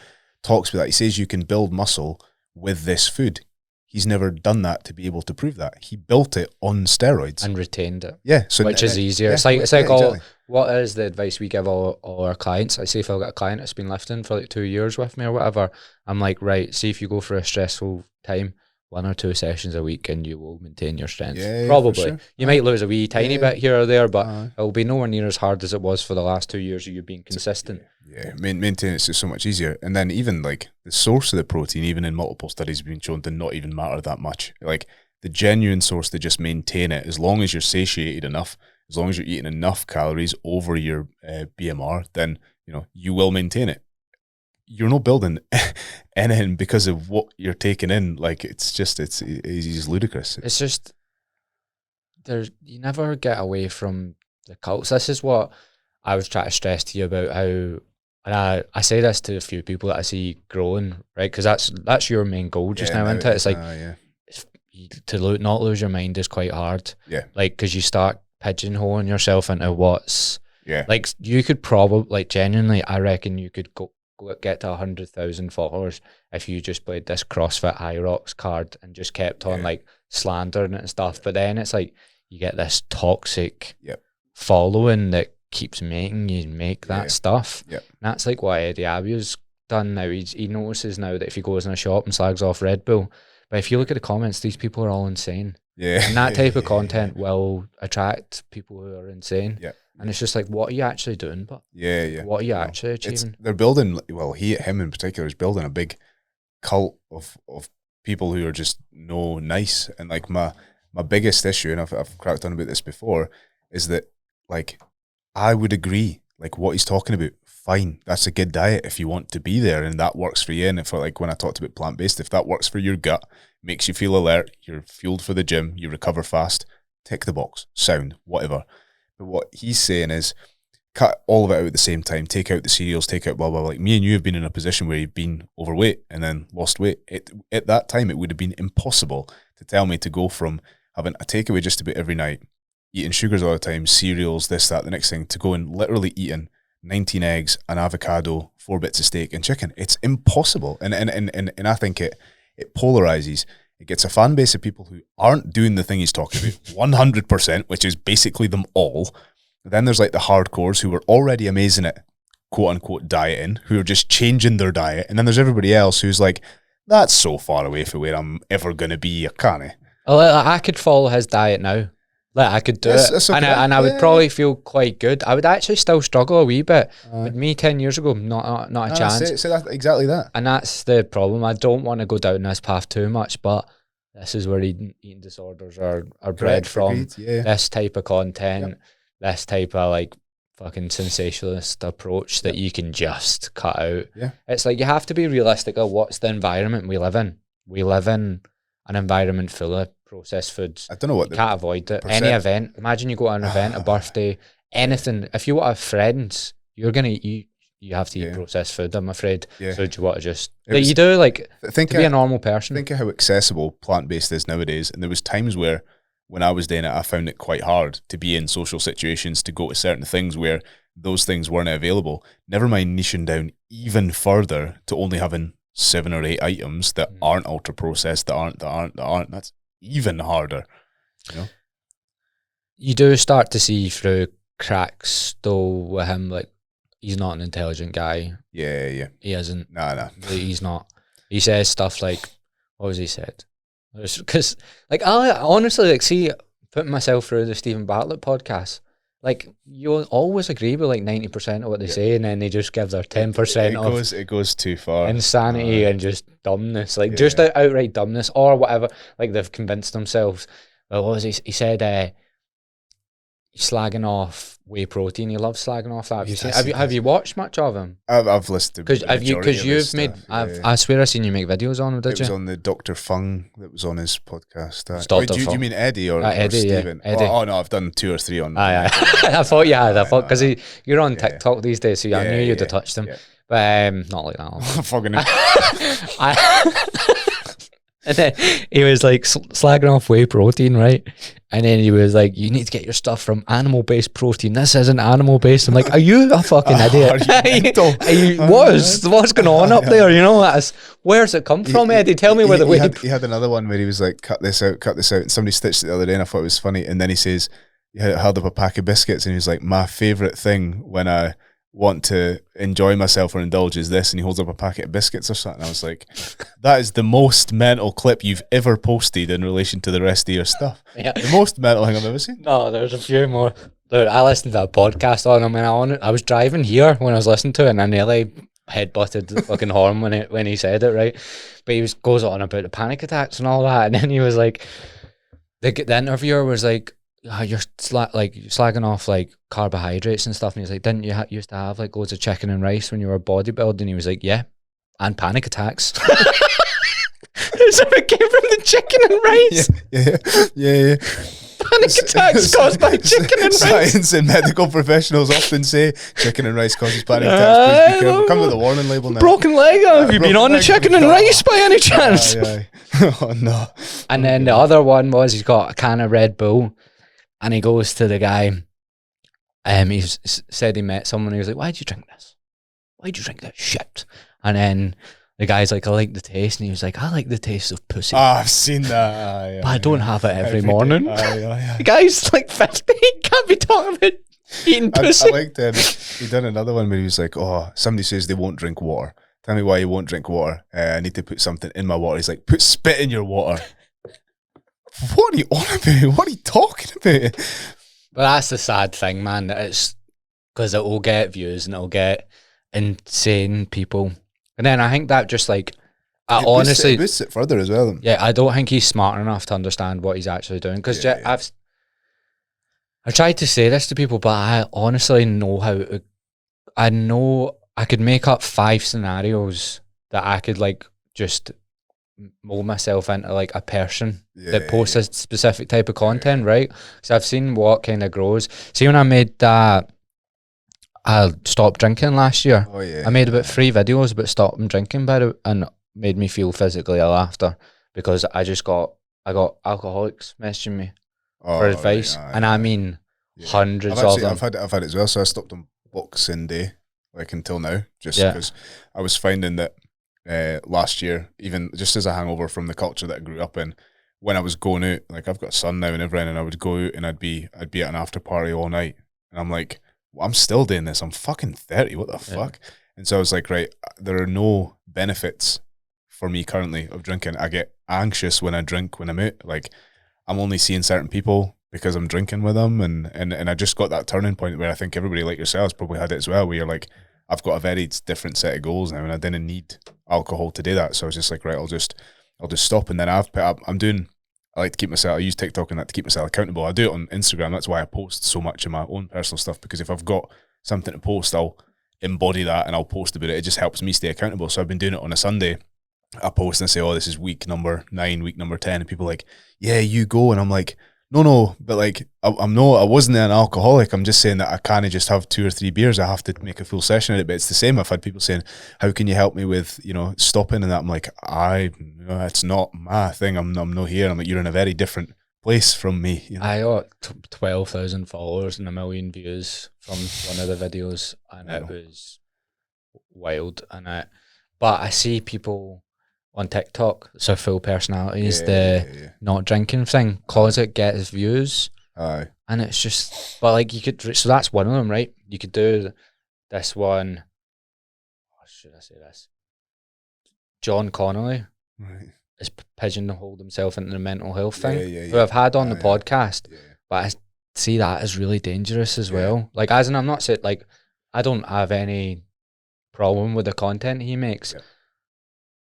talks about that. He says you can build muscle with this food. He's never done that to be able to prove that. He built it on steroids. And retained it. Yeah. So which is easier. Yeah, it's like exactly. what is the advice we give all our clients? I say if I've got a client that's been lifting for like 2 years with me or whatever, I'm like, right, see if you go for a stressful time, 1 or 2 sessions a week and you will maintain your strength. Yeah, probably. sure. You might lose a wee tiny bit here or there, but it'll be nowhere near as hard as it was for the last 2 years of you being consistent. Yeah, maintenance is so much easier. And then even like the source of the protein, even in multiple studies, has been shown to not even matter that much. Like the genuine source to just maintain it, as long as you're satiated enough, as long as you're eating enough calories over your BMR, then you will maintain it. You're not building anything because of what you're taking in. Like it's ludicrous. It's just you never get away from the cults. This is what I was trying to stress to you about how, and I say this to a few people that I see growing, right? Because that's your main goal just now, isn't it? It's like to not lose your mind is quite hard. Yeah. Like because you start pigeonholing yourself into what's like you could probably like genuinely, I reckon you could get to 100,000 followers if you just played this CrossFit Hyrox card and just kept on like slandering it and stuff. But then it's like you get this toxic following that keeps making you make that stuff. And that's like what Eddie Abbew's done now. He notices now that if he goes in a shop and slags off Red Bull, but if you look at the comments, these people are all insane. Yeah. And that type of content will attract people who are insane. Yeah. And it's just like, what are you actually doing? But what are you actually achieving? They're building, well, him in particular is building a big cult of people who are just no nice. And like my biggest issue, and I've cracked on about this before, is that like I would agree, like what he's talking about, fine, that's a good diet if you want to be there and that works for you. And if like when I talked about plant-based, if that works for your gut, makes you feel alert, you're fueled for the gym, you recover fast, tick the box, sound, whatever. But what he's saying is cut all of it out at the same time, take out the cereals, take out blah, blah, blah. Like me and you have been in a position where you've been overweight and then lost weight. At that time, it would have been impossible to tell me to go from having a takeaway just about every night, eating sugars all the time, cereals, this, that, the next thing, to going literally eating 19 eggs, an avocado, 4 bits of steak and chicken. It's impossible. And I think it polarizes. It gets a fan base of people who aren't doing the thing he's talking about 100%, which is basically them all. Then there's like the hardcores who are already amazing at quote unquote dieting, who are just changing their diet. And then there's everybody else who's like, that's so far away from where I'm ever going to be. I can't. I could follow his diet now. Like I could do it, okay. and I would probably feel quite good. I would actually still struggle a wee bit. But me 10 years ago, not a chance. Say that, exactly that. And that's the problem. I don't want to go down this path too much, but this is where eating disorders are bred from. This type of content, this type of like fucking sensationalist approach that you can just cut out. Yeah. It's like you have to be realistic of what's the environment we live in. We live in an environment full of processed foods. I don't know what you can't avoid it. Any event, imagine you go to an event, a birthday, anything. If you want to have friends, you're gonna eat. You have to eat processed food. I'm afraid. Yeah. So do you want to just like you do like to be a normal person? Think of how accessible plant-based is nowadays. And there was times where when I was doing it, I found it quite hard to be in social situations, to go to certain things where those things weren't available. Never mind niching down even further to only having 7 or 8 items that aren't ultra processed, that aren't. That's even harder, You do start to see through cracks though with him, like he's not an intelligent guy. Yeah. He isn't. No. He's not. He says stuff like, what was he said? Because like I honestly like see putting myself through the Stephen Bartlett podcast. Like you'll always agree with like 90% of what they say, and then they just give their 10% it goes too far. Insanity and just dumbness, like just outright dumbness or whatever. Like they've convinced themselves. Well, what was he said? slagging off whey protein. He loves slagging off that. Have you He seen? does, he Have you watched much of him? I've listened to Because you've made. I swear I seen you make videos on him. Did It you? was on the Dr. Fung that was on his podcast. Dr. Do you Fung. mean Eddie or Eddie, Stephen? yeah, Eddie. Oh no, I've done 2 or 3 on. I thought you had. I thought because you're on TikTok these days, so I knew you'd have touched him. Yeah. But not like that. Fucking. And then he was like slagging off whey protein, right? And then he was like, "You need to get your stuff from animal-based protein. This isn't animal-based." I'm like, "Are you a fucking idiot? What's going on up there? You know, where's it come from, Eddie? Tell me where the whey." He had another one where he was like, "Cut this out," and somebody stitched it the other day, and I thought it was funny. And then he says, he held up a pack of biscuits, and he was like, "My favorite thing when I want to enjoy myself or indulge is this," and he holds up a packet of biscuits or something. I was like, that is the most mental clip you've ever posted in relation to the rest of your stuff. Yeah. The most mental thing I've ever seen. No, there's a few more. Dude, I listened to a podcast on him, and I was driving here when I was listening to it, and I nearly headbutted the fucking horn when he said it, right? But he goes on about the panic attacks and all that, and then he was like, the interviewer was like, you're slagging off like carbohydrates and stuff, and he's like, didn't you used to have like loads of chicken and rice when you were bodybuilding? He was like, yeah, and panic attacks. So it came from the chicken and rice. Yeah. Panic attacks caused by chicken and rice. Science and medical professionals often say chicken and rice causes panic attacks. Please be careful. Come with a warning label now. Broken leg. Have you been on the chicken and rice by any chance? Aye. Oh no. And then the other one was he's got a can of Red Bull. And he goes to the guy, he said he met someone, he was like, why'd you drink this? Why'd you drink that shit? And then the guy's like, I like the taste. And he was like, I like the taste of pussy. I've seen that. But I don't have it every morning. Aye. The guy's like 50, he can't be talking about eating pussy. I liked him. He done another one where he was like, oh, somebody says they won't drink water. Tell me why you won't drink water. I need to put something in my water. He's like, put spit in your water. What are you on about? What are you talking about? But that's the sad thing, man. It's because it will get views and it'll get insane people. And then I think that just like, honestly, it boosts it further as well. Yeah, I don't think he's smart enough to understand what he's actually doing. Because I've tried to say this to people, but I honestly know how to. I know I could make up 5 scenarios that I could like just mold myself into like a person that posts a specific type of content, right? Because I've seen what kind of grows. See, when I made that, I stopped drinking last year. I made about 3 videos about stopping drinking, and made me feel physically ill after, because I got alcoholics messaging me for advice, and I mean hundreds of them. I've had it as well. So I stopped on Boxing Day, like until now, just because I was finding that. Last year, even just as a hangover from the culture that I grew up in, when I was going out, like I've got a son now and everything, and I would go out and I'd be at an after party all night, and I'm like, well, I'm still doing this. I'm fucking 30. What the fuck? And so I was like, right, there are no benefits for me currently of drinking. I get anxious when I drink when I'm out. Like I'm only seeing certain people because I'm drinking with them, and I just got that turning point where I think everybody like yourselves probably had it as well, where you're like, I've got a very different set of goals now, and I didn't need alcohol to do that. So I was just like, right, I'll just stop. And then I've put up, I like to keep myself, I use TikTok and that to keep myself accountable. I do it on Instagram. That's why I post so much of my own personal stuff, because if I've got something to post, I'll embody that and I'll post about it. It just helps me stay accountable. So I've been doing it on a Sunday. I post and I say, oh, this is week number 9, week number 10. And people are like, yeah, you go. And I'm like, no, but like, I wasn't an alcoholic. I'm just saying that I can't just have 2 or 3 beers. I have to make a full session of it. But it's the same. I've had people saying, how can you help me with, stopping and that? I'm like, it's not my thing. I'm not here. I'm like, you're in a very different place from me. I got 12,000 followers and 1 million views from one of the videos, and it was wild. But I see people on TikTok, so full personalities, not drinking thing, cause it gets views. Aye. And it's just, but like you could, so that's one of them, right? You could do this one, should I say this? John Connolly is pigeonholed himself into the mental health thing, who I've had on the podcast, but I see that as really dangerous as well. Like, as in, I'm not saying, like, I don't have any problem with the content he makes.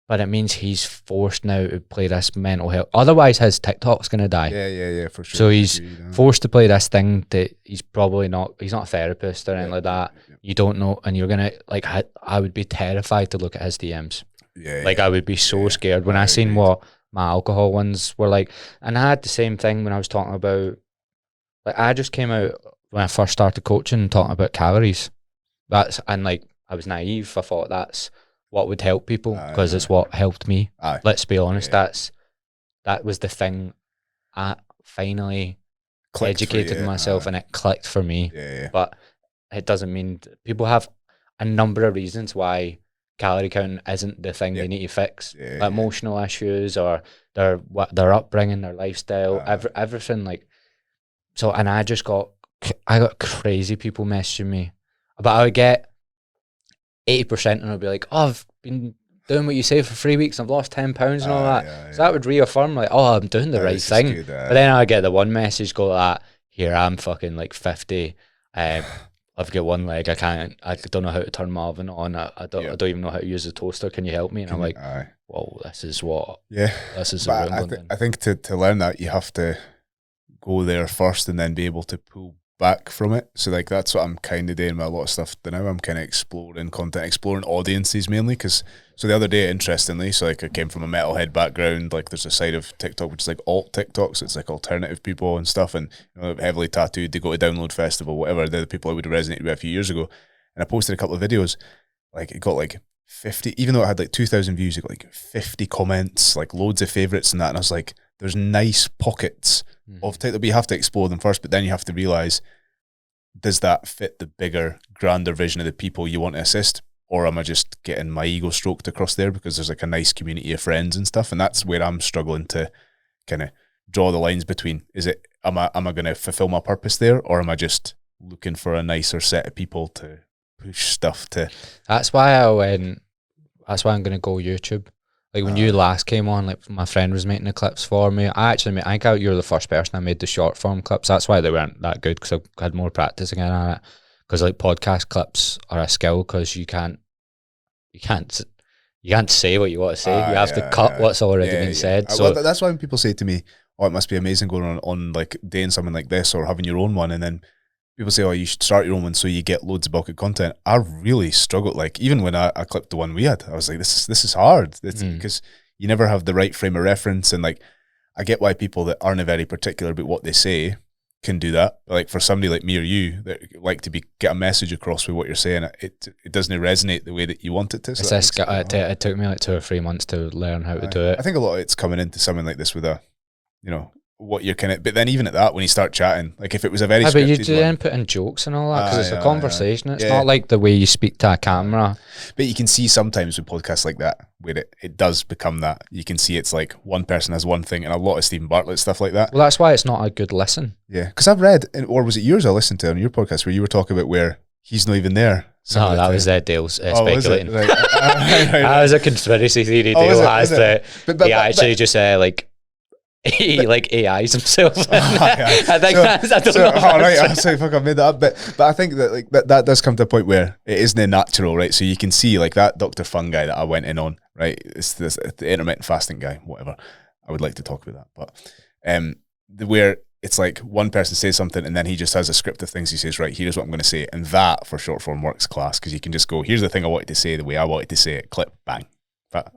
but it means he's forced now to play this mental health. Otherwise, his TikTok's going to die. Yeah, for sure. So he's forced to play this thing that he's probably not, he's not a therapist or anything like that. Yeah. You don't know, and you're going to, like, I would be terrified to look at his DMs. Like, I would be so scared when I seen what my alcohol ones were like. And I had the same thing when I was talking about, like, I just came out when I first started coaching talking about calories. And like, I was naive. I thought that's what would help people because it's what helped me. Let's be honest, that was the thing. I finally educated myself and it clicked for me. But it doesn't mean people have a number of reasons why calorie counting isn't the thing they need to fix. Like emotional issues or their upbringing, their lifestyle, everything like. So, and I got crazy people messaging me, but I would get 80% and I'd be like, oh, I've been doing what you say for 3 weeks, I've lost 10 pounds and all that. So that would reaform like, oh, I'm doing the right thing. Good, but then I get the one message go like that, here I'm fucking like 50, I've got one leg, I don't know how to turn my oven on, I don't even know how to use a toaster, can you help me? And I'm like, whoa, this is I think to learn that you have to go there first and then be able to pull back from it. So like that's what I'm kind of doing with a lot of stuff now. I'm kind of exploring content, exploring audiences mainly, because so the other day, interestingly, so like I came from a metalhead background, like there's a side of TikTok which is like alt TikTok, so it's like alternative people and stuff, and you know, heavily tattooed, they go to Download Festival, whatever, they're the people I would have resonated with a few years ago. And I posted a couple of videos, like it got like 50, even though it had like 2,000 views, it got like 50 comments, like loads of favourites and that, and I was like, there's nice pockets of TikTok, but you have to explore them first, but then you have to realise, does that fit the bigger, grander vision of the people you want to assist? Or am I just getting my ego stroked across there because there's like a nice community of friends and stuff? And that's where I'm struggling to kind of draw the lines between, am I going to fulfill my purpose there, or am I just looking for a nicer set of people to push stuff to? That's why I'm going to go YouTube. Like when you last came on, like my friend was making the clips for me. I think you were the first person I made the short form clips. That's why they weren't that good, because I had more practice again on it. Because like podcast clips are a skill, because you can't say what you want to say. You have to cut what's already been said. So well, that's why when people say to me, "Oh, it must be amazing going on like doing something like this or having your own one," and then people say, "Oh, you should start your own one so you get loads of bulk content." I really struggled. Like even when I clipped the one we had, I was like, "This is hard." Because you never have the right frame of reference, and like I get why people that aren't very particular about what they say can do that. But like for somebody like me or you that like to get a message across with what you're saying, it doesn't resonate the way that you want it to. So it took me like 2 or 3 months to learn how to do it. I think a lot of it's coming into something like this with a, you know, what you're kind of, but then even at that, when you start chatting, like if it was a very but you do then put in jokes and all that, because it's a conversation. It's not like the way you speak to a camera. But you can see sometimes with podcasts like that where it does become that. You can see it's like one person has one thing, and a lot of Stephen Bartlett stuff like that. Well, that's why it's not a good listen. Yeah, because I've read, or was it yours I listened to on your podcast where you were talking about where he's not even there? No, that was Dale's speculating. Right. That was a conspiracy theory. Dale has that he actually just like he like AIs himself. I think I don't know. Oh, right, I say fuck, I made that up. But I think that like that does come to a point where it isn't natural, right? So you can see like that Dr. Fun guy that I went in on, right? It's the intermittent fasting guy, whatever. I would like to talk about that, but where it's like one person says something and then he just has a script of things he says, right, here's what I'm going to say, and that for short form works class, because you can just go, here's the thing I wanted to say the way I wanted to say it, clip, bang. But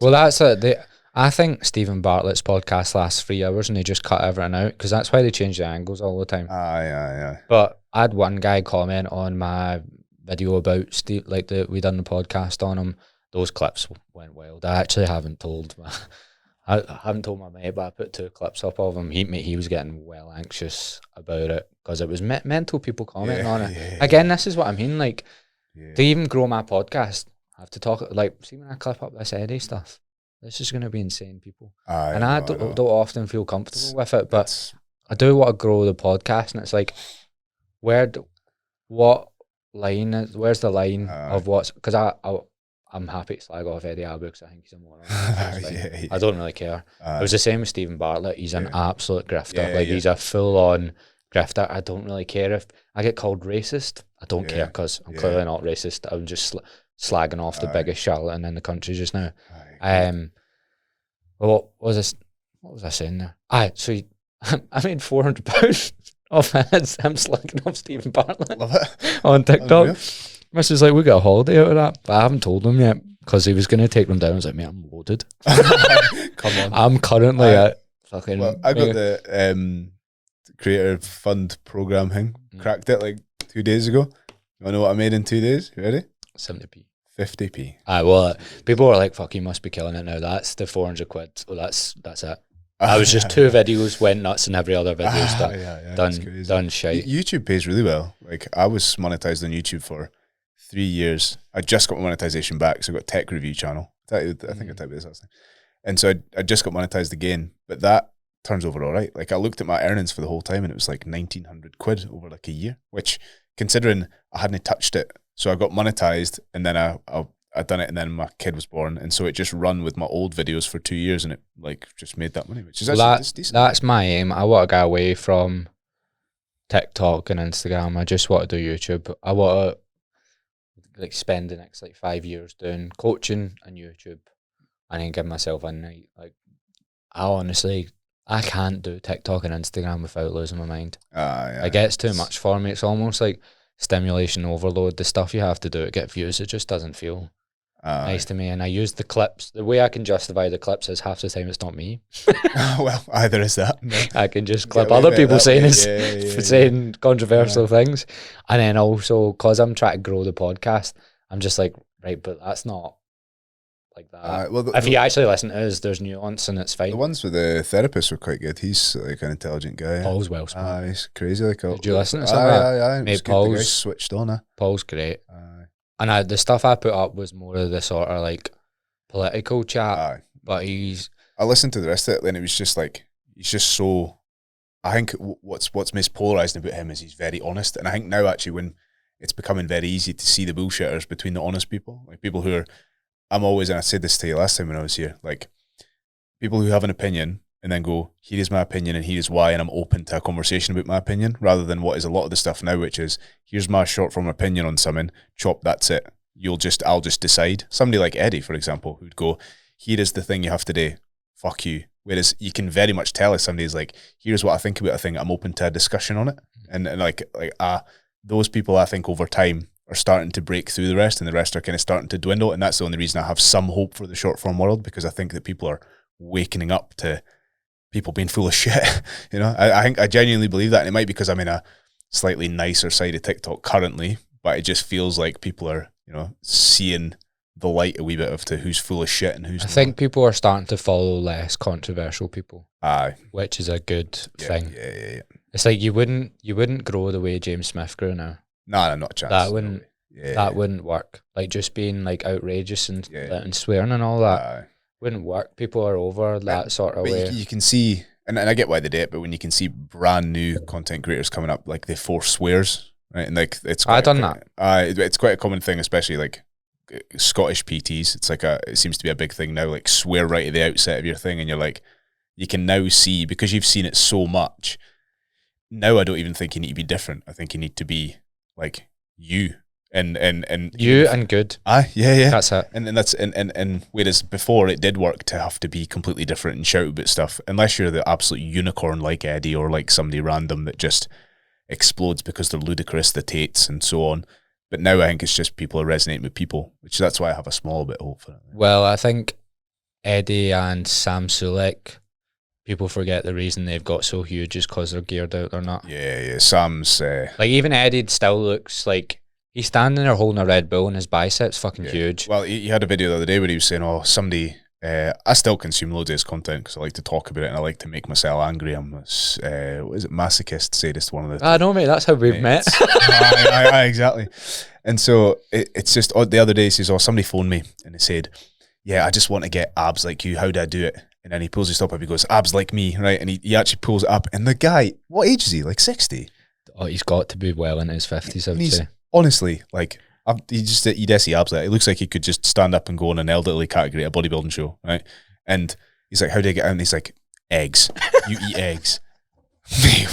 well, that's it. I think Stephen Bartlett's podcast lasts 3 hours and they just cut everything out, because that's why they change the angles all the time. But I had one guy comment on my video about Steve, like we done the podcast on him. Those clips went wild. I actually haven't told my mate, but I put 2 clips up of him. He was getting well anxious about it because it was mental people commenting on it. Again, this is what I mean. Like to even grow my podcast, I have to talk. Like, see when I clip up this Eddie stuff. This is going to be insane, people. I don't often feel comfortable with it, but I do want to grow the podcast, and it's like, where's the line of what's, because I'm happy to slag off Eddie Abbew because I think he's a moron. I don't really care. It was the same with Stephen Bartlett. He's an absolute grifter. He's a full-on grifter. I don't really care if I get called racist. I don't care, because I'm clearly not racist. I'm just slagging off the biggest charlatan in the country just now. Aye. Well, what was I saying there? So I made £400 off him slagging off Stephen Bartlett. Love it. On TikTok. Unreal. Mrs. like, we got a holiday out of that, but I haven't told him yet because he was going to take them down. I was like, mate, I'm loaded. Come on. I'm currently at fucking. Well, I got the Creator Fund program thing. Cracked it like 2 days ago. You want to know what I made in 2 days? You ready? 70p. 50p. Well, people were like, fuck, you must be killing it now. That's the 400 quid. Well, that's it. I was just 2 videos, went nuts, and every other video's done shite. YouTube pays really well. Like, I was monetized on YouTube for 3 years. I just got my monetization back, so I got a tech review channel. I think I typed this last time. And so I just got monetized again, but that turns over all right. Like, I looked at my earnings for the whole time and it was like 1,900 quid over like a year, which, considering I hadn't touched it, so I got monetized and then I done it and then my kid was born, and so it just run with my old videos for 2 years and it like just made that money, which is actually decent. That's my aim. I want to get away from TikTok and Instagram. I just want to do YouTube. I want to like spend the next like 5 years doing coaching and YouTube, and then give myself a night. Like, I can't do TikTok and Instagram without losing my mind. Yeah. It gets too much for me. It's almost like stimulation overload. The stuff you have to do to get views, it just doesn't feel nice to me. And I use the clips. The way I can justify the clips is half the time it's not me. Well, either is that. No. I can just clip other people saying saying controversial things. And then also, because I'm trying to grow the podcast, I'm just like, right, but that's not like that. If you actually listen to us, there's nuance and it's fine. The ones with the therapist were quite good. He's like an intelligent guy. Paul's well smart. He's crazy. Like, did you listen to some of that? Mate, Paul's switched on. Paul's great. And the stuff I put up was more of the sort of like political chat. But I listened to the rest of it, and it was just like, he's just so. I think what's mispolarizing about him is he's very honest, and I think now actually when it's becoming very easy to see the bullshitters between the honest people, like people who are. I'm always, and I said this to you last time when I was here, like people who have an opinion and then go, here is my opinion and here is why, and I'm open to a conversation about my opinion, rather than what is a lot of the stuff now, which is, here's my short form opinion on something, chop, that's it. I'll just decide. Somebody like Eddie, for example, who'd go, here is the thing you have to do, fuck you. Whereas you can very much tell if somebody's like, here's what I think about a thing, I'm open to a discussion on it. And those people, I think, over time, are starting to break through the rest, and the rest are kind of starting to dwindle, and that's the only reason I have some hope for the short form world, because I think that people are wakening up to people being full of shit. You know, I genuinely believe that, and it might be because I'm in a slightly nicer side of TikTok currently, but it just feels like people are, you know, seeing the light a wee bit of to who's full of shit and who's not. I think people are starting to follow less controversial people. Which is a good thing. Yeah. It's like you wouldn't grow the way James Smith grew now. No, not a chance. That wouldn't work. Like just being like outrageous and swearing and all that wouldn't work. People are over that sort of way. You can see, and I get why they do it, but when you can see brand new content creators coming up, like they force swears, right? And like it's quite it's quite a common thing, especially like Scottish PTs. It's like it seems to be a big thing now. Like swear right at the outset of your thing, and you're like, you can now see, because you've seen it so much. Now I don't even think you need to be different. I think you need to be like you and you and good. Yeah. That's it. And whereas before it did work to have to be completely different and shout about stuff, unless you're the absolute unicorn like Eddie or like somebody random that just explodes because they're ludicrous, the Tates and so on. But now I think it's just people are resonating with people, which that's why I have a small bit of hope for it. Well, I think Eddie and Sam Sulek, people forget the reason they've got so huge is because they're geared out. They're not. Yeah. Sam's like, even Eddie still looks like he's standing there holding a Red Bull and his biceps fucking huge. Well, he had a video the other day where he was saying, "Oh, somebody." I still consume loads of his content because I like to talk about it and I like to make myself angry. I'm what is it, masochist sadist, one of the. I know, mate. That's how we've met. Exactly. And so it's just the other day he says, "Oh, somebody phoned me and they said, yeah, I just want to get abs like you. How do I do it?" And then he pulls his top up. He goes, "Abs like me," right? And he actually pulls it up. And the guy, what age is he? Like 60? Oh, he's got to be well into his 50s, I would say. Honestly, like, he does see abs. Like, it looks like he could just stand up and go on an elderly category at a bodybuilding show, right? And he's like, "How do I get out?" And he's like, "Eggs. You eat eggs." Mate,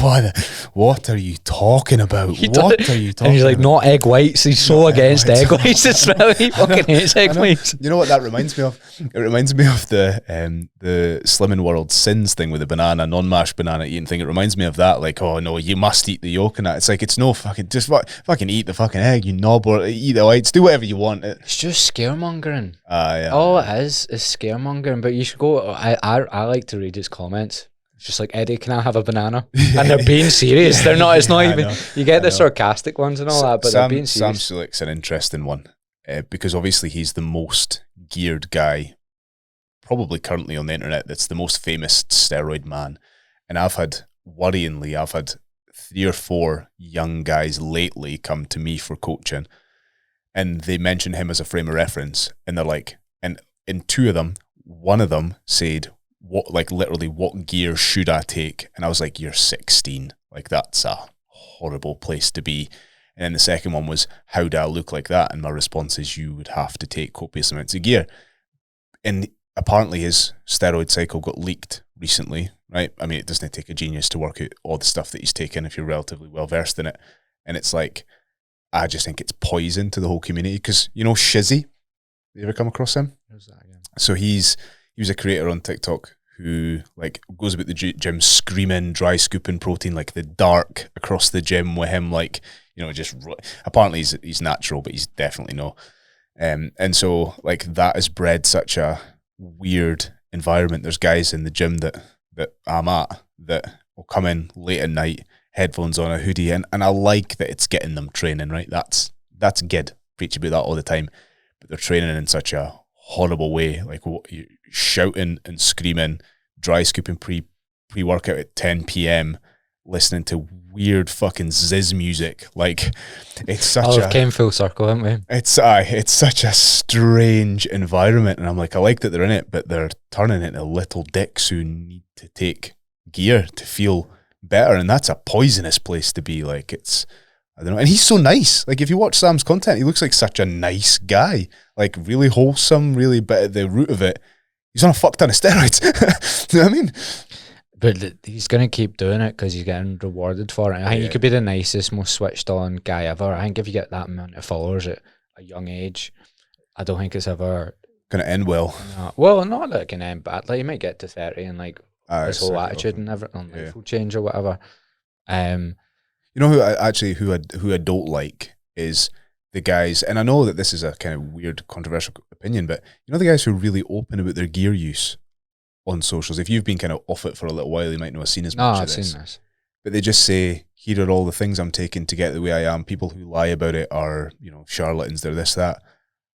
what are you talking about? What are you talking about? And he's like, not egg whites. He's so against egg whites. It's really, he fucking hates egg whites. You know what that reminds me of? It reminds me of the Slimming World Sins thing with the banana, non-mashed banana eating thing. It reminds me of that. Like, oh no, you must eat the yolk and that. It's like, it's no fucking, just fucking eat the fucking egg, you knob, or eat the whites. Do whatever you want. It's just scaremongering. Yeah. All it is scaremongering. But you should go. I like to read his comments. It's just like, Eddie, can I have a banana? And they're being serious. They're not. It's not even. You get the sarcastic ones and all that, but they're being serious. Sam Sulik's an interesting one because obviously he's the most geared guy, probably currently on the internet. That's the most famous steroid man. And I've had 3 or 4 young guys lately come to me for coaching, and they mention him as a frame of reference, and they're like, and in 2 of them, one of them said, what gear should I take? And I was like, you're 16. Like, that's a horrible place to be. And then the second one was, how do I look like that? And my response is, you would have to take copious amounts of gear. And apparently his steroid cycle got leaked recently, right? I mean, it doesn't take a genius to work out all the stuff that he's taken if you're relatively well versed in it. And it's like, I just think it's poison to the whole community. Because, you know, Shizzy, you ever come across him? Who's that again? So he was a creator on TikTok who like goes about the gym screaming, dry scooping protein, like the dark across the gym with him, like, you know, just apparently he's natural, but he's definitely no. And so like that has bred such a weird environment. There's guys in the gym that I'm at that will come in late at night, headphones on, a hoodie, and I like that it's getting them training, right? That's good. Preach about that all the time. But they're training in such a horrible way, like you're shouting and screaming, dry scooping pre-workout at 10 p.m, listening to weird fucking Ziz music. Like, it's such We've came full circle, haven't we? It's such a strange environment, and I'm like, I like that they're in it, but they're turning into little dicks who need to take gear to feel better, and that's a poisonous place to be. Like, it's, I don't know. And he's so nice. Like, if you watch Sam's content, he looks like such a nice guy. Like, really wholesome, really, but at the root of it, he's on a fuck ton of steroids. You know what I mean? But he's going to keep doing it because he's getting rewarded for it. I think you could be the nicest, most switched on guy ever. I think if you get that amount of followers at a young age, I don't think it's ever going to end well. No, well, not that it can end bad. Like, you might get to 30 and like his whole attitude and everything like will change or whatever. You know who I don't like is the guys, and I know that this is a kind of weird, controversial opinion, but you know the guys who are really open about their gear use on socials. If you've been kind of off it for a little while, you might not have seen as much of this. Seen this. But they just say, here are all the things I'm taking to get the way I am. People who lie about it are, you know, charlatans, they're this, that.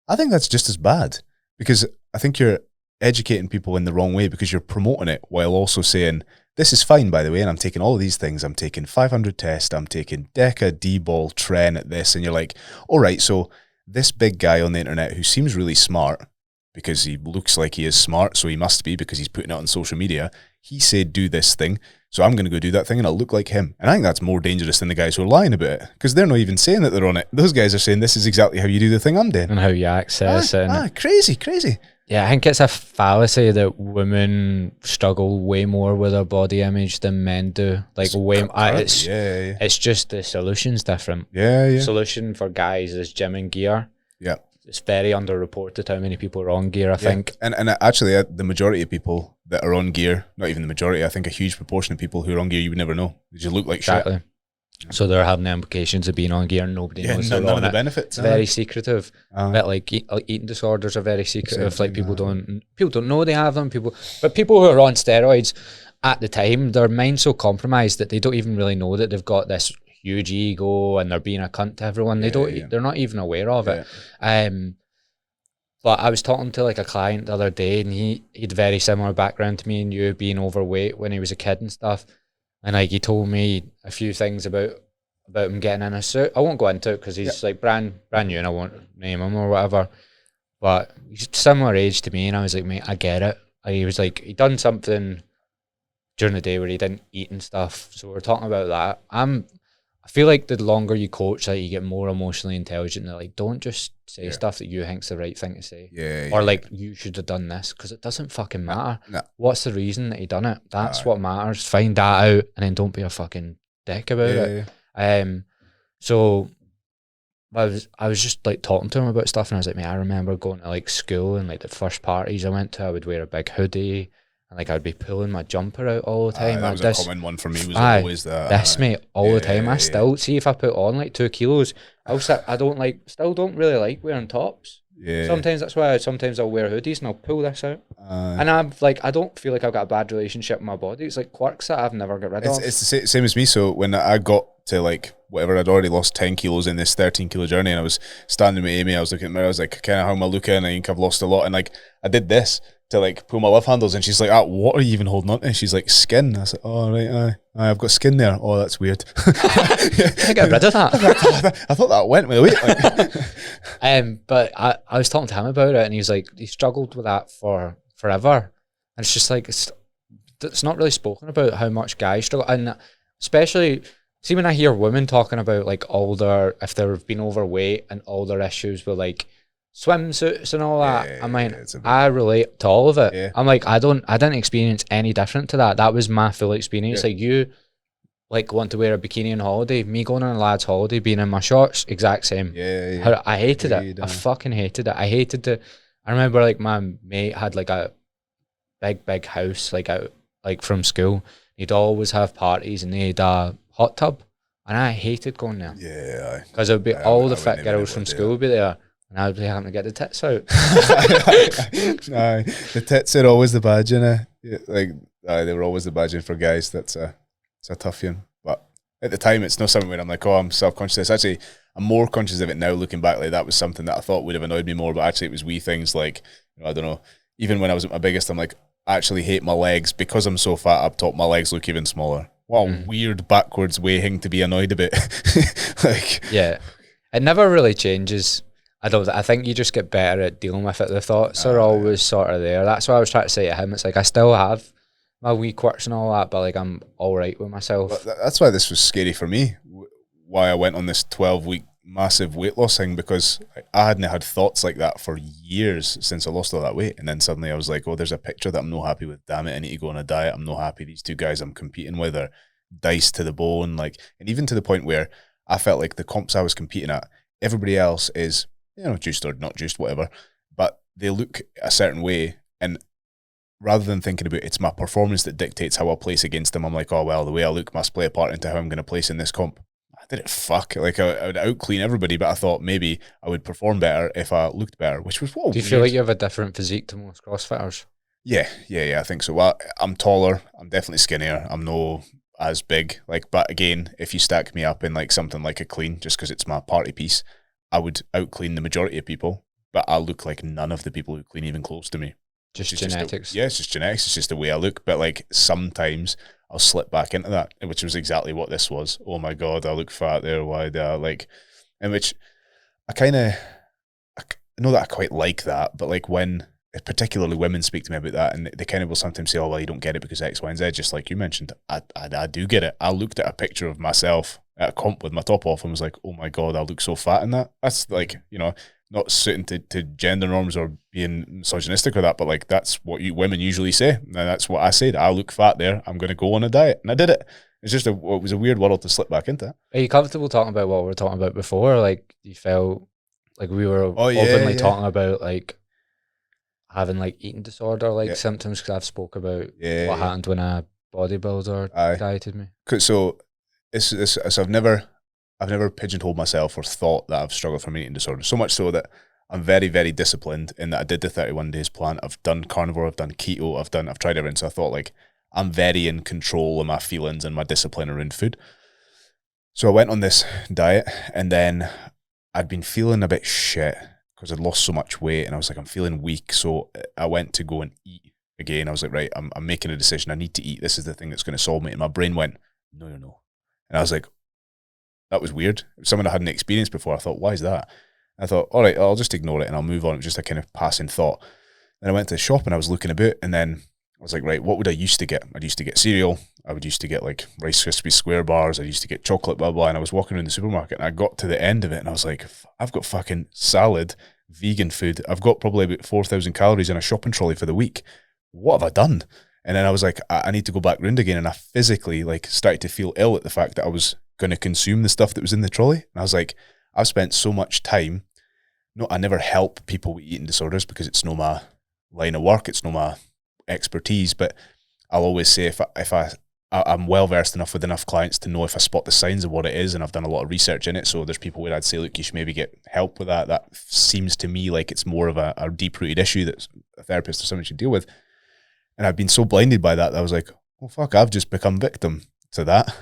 I think that's just as bad, because I think you're educating people in the wrong way because you're promoting it while also saying, this is fine, by the way, and I'm taking all of these things. I'm taking 500 test, I'm taking Deca, D-ball, Tren at this, and you're like, all right, so this big guy on the internet who seems really smart, because he looks like he is smart, so he must be because he's putting it on social media, he said do this thing, so I'm going to go do that thing and I'll look like him. And I think that's more dangerous than the guys who are lying about it, because they're not even saying that they're on it. Those guys are saying this is exactly how you do the thing I'm doing. And how you access it. Crazy. Yeah, I think it's a fallacy that women struggle way more with their body image than men do. Like, it's just the solution's different. Yeah. Solution for guys is gym and gear. Yeah. It's very underreported how many people are on gear, I think. And actually, the majority of people that are on gear, not even the majority, I think a huge proportion of people who are on gear, you would never know. They just look like shit. So they're having the implications of being on gear and nobody knows none of the benefits. It's very secretive. But like eating disorders are very secretive. Like people don't know they have them. But people who are on steroids at the time, their mind's so compromised that they don't even really know that they've got this huge ego and they're being a cunt to everyone. They're not even aware of it. But I was talking to like a client the other day, and he had a very similar background to me and you, being overweight when he was a kid and stuff. And like, he told me a few things about him getting in a suit. I won't go into it because he's like brand new and I won't name him or whatever. But he's similar age to me, and I was like, mate, I get it. He was like, he done something during the day where he didn't eat and stuff. So we're talking about that. I feel like the longer you coach, like you get more emotionally intelligent. They're like, don't just say stuff that you think's the right thing to say. Or like, you should have done this, because it doesn't fucking matter. No. What's the reason that you done it? That's what matters. Find that out, and then don't be a fucking dick about it. So I was just like talking to him about stuff, and I was like, man, I remember going to like school, and like the first parties I went to, I would wear a big hoodie. And like I'd be pulling my jumper out all the time. That was a common one for me. Was always that. This mate all the time. I still see if I put on like 2 kilos, I don't really like wearing tops. Yeah. Sometimes that's why sometimes I'll wear hoodies and I'll pull this out. And I'm like, I don't feel like I've got a bad relationship with my body. It's like quirks that I've never got rid of. It's the same as me. So when I got to like whatever, I'd already lost 10 kilos in this 13 kilo journey, and I was standing with Amy, I was looking at her, I was like, kind of how am I looking? I think I've lost a lot, and like I did this to like pull my love handles, and she's like, what are you even holding on to? She's like, skin. I said, oh right, I've got skin there. Oh, that's weird. I get rid of that. I thought that went with the weight. Like. But I was talking to him about it, and he's like, he struggled with that for forever, and it's just like it's not really spoken about how much guys struggle, and especially see when I hear women talking about like if they've been overweight and all their issues with like swimsuits and all that. I mean, I relate to all of it. Yeah. I'm like, I didn't experience any different to that. That was my full experience. Like you like want to wear a bikini on holiday, me going on a lad's holiday, being in my shorts, exact same. I hated it. I fucking hated it. I remember like my mate had like a big house like out like from school. He'd always have parties, and they had a hot tub, and I hated going there. Yeah, because it would be all the fit girls from school would be there. And I would be having to get the tits out. The tits are always the badge, like they were always the badge for guys. It's a tough one. But at the time, it's not something where I'm like, oh, I'm self-conscious. Actually, I'm more conscious of it now looking back. Like that was something that I thought would have annoyed me more, but actually it was wee things like, I don't know, even when I was at my biggest, I'm like, I actually hate my legs because I'm so fat up top, my legs look even smaller. What a weird backwards way to be annoyed about. Like, yeah, it never really changes. I think you just get better at dealing with it. The thoughts are always sort of there. That's what I was trying to say to him. It's like I still have my wee quirks and all that, but like I'm all right with myself. But that's why this was scary for me. Why I went on this 12-week massive weight loss thing, because I hadn't had thoughts like that for years since I lost all that weight. And then suddenly I was like, oh, there's a picture that I'm not happy with. Damn it, I need to go on a diet. I'm not happy. These 2 guys I'm competing with are diced to the bone. Like, and even to the point where I felt like the comps I was competing at, everybody else is, juiced or not juiced, whatever, but they look a certain way, and rather than thinking about it's my performance that dictates how I'll place against them, I'm like, oh well, the way I look must play a part into how I'm going to place in this comp. I didn't like I would out-clean everybody, but I thought maybe I would perform better if I looked better, which was what. Do you feel like you have a different physique to most CrossFitters? Yeah, I think so. Well, I'm taller, I'm definitely skinnier, I'm no as big, like, but again, if you stack me up in like something like a clean, just because it's my party piece, I would out-clean the majority of people, but I look like none of the people who clean even close to me. Just genetics. It's just genetics. It's just the way I look. But like sometimes I'll slip back into that, which was exactly what this was. Oh my God, I look fat there. Why do I like? In which I know that I quite like that, but like when particularly women speak to me about that, and they kind of will sometimes say, oh well, you don't get it because X, Y, and Z. Just like you mentioned, I do get it. I looked at a picture of myself at a comp with my top off and was like, oh my God, I look so fat in that. That's like, not suiting to gender norms or being misogynistic or that, but like that's what women usually say. And that's what I said. I look fat there. I'm going to go on a diet. And I did it. It's just it was a weird world to slip back into. Are you comfortable talking about what we were talking about before? Like you felt like we were openly talking about like having like eating disorder symptoms, because I've spoke about what happened when a bodybuilder dieted me. So I've never pigeonholed myself or thought that I've struggled from eating disorder. So much so that I'm very, very disciplined in that I did the 31 days plan. I've done carnivore, I've done keto, I've tried everything. So I thought like I'm very in control of my feelings and my discipline around food. So I went on this diet, and then I'd been feeling a bit shit because I'd lost so much weight, and I was like, I'm feeling weak. So I went to go and eat again. I was like, right, I'm making a decision. I need to eat. This is the thing that's going to solve me. And my brain went, no. And I was like, that was weird. Someone I hadn't experienced before. I thought, why is that? And I thought, all right, I'll just ignore it and I'll move on. It was just a kind of passing thought. Then I went to the shop and I was looking about, and then I was like, right, what would I used to get? I used to get cereal. I would used to get like Rice Krispie square bars. I used to get chocolate blah blah. And I was walking around the supermarket and I got to the end of it and I was like, I've got fucking salad, vegan food. I've got probably about 4,000 calories in a shopping trolley for the week. What have I done? And then I was like, I need to go back round again. And I physically like started to feel ill at the fact that I was going to consume the stuff that was in the trolley. And I was like, I've spent so much time. No, I never help people with eating disorders because it's no my line of work. It's no my expertise. But I'll always say I'm well versed enough with enough clients to know if I spot the signs of what it is, and I've done a lot of research in it. So there's people where I'd say, look, you should maybe get help with that. That seems to me like it's more of a deep-rooted issue that a therapist or someone should deal with. And I've been so blinded by that I was like, oh fuck, I've just become victim to that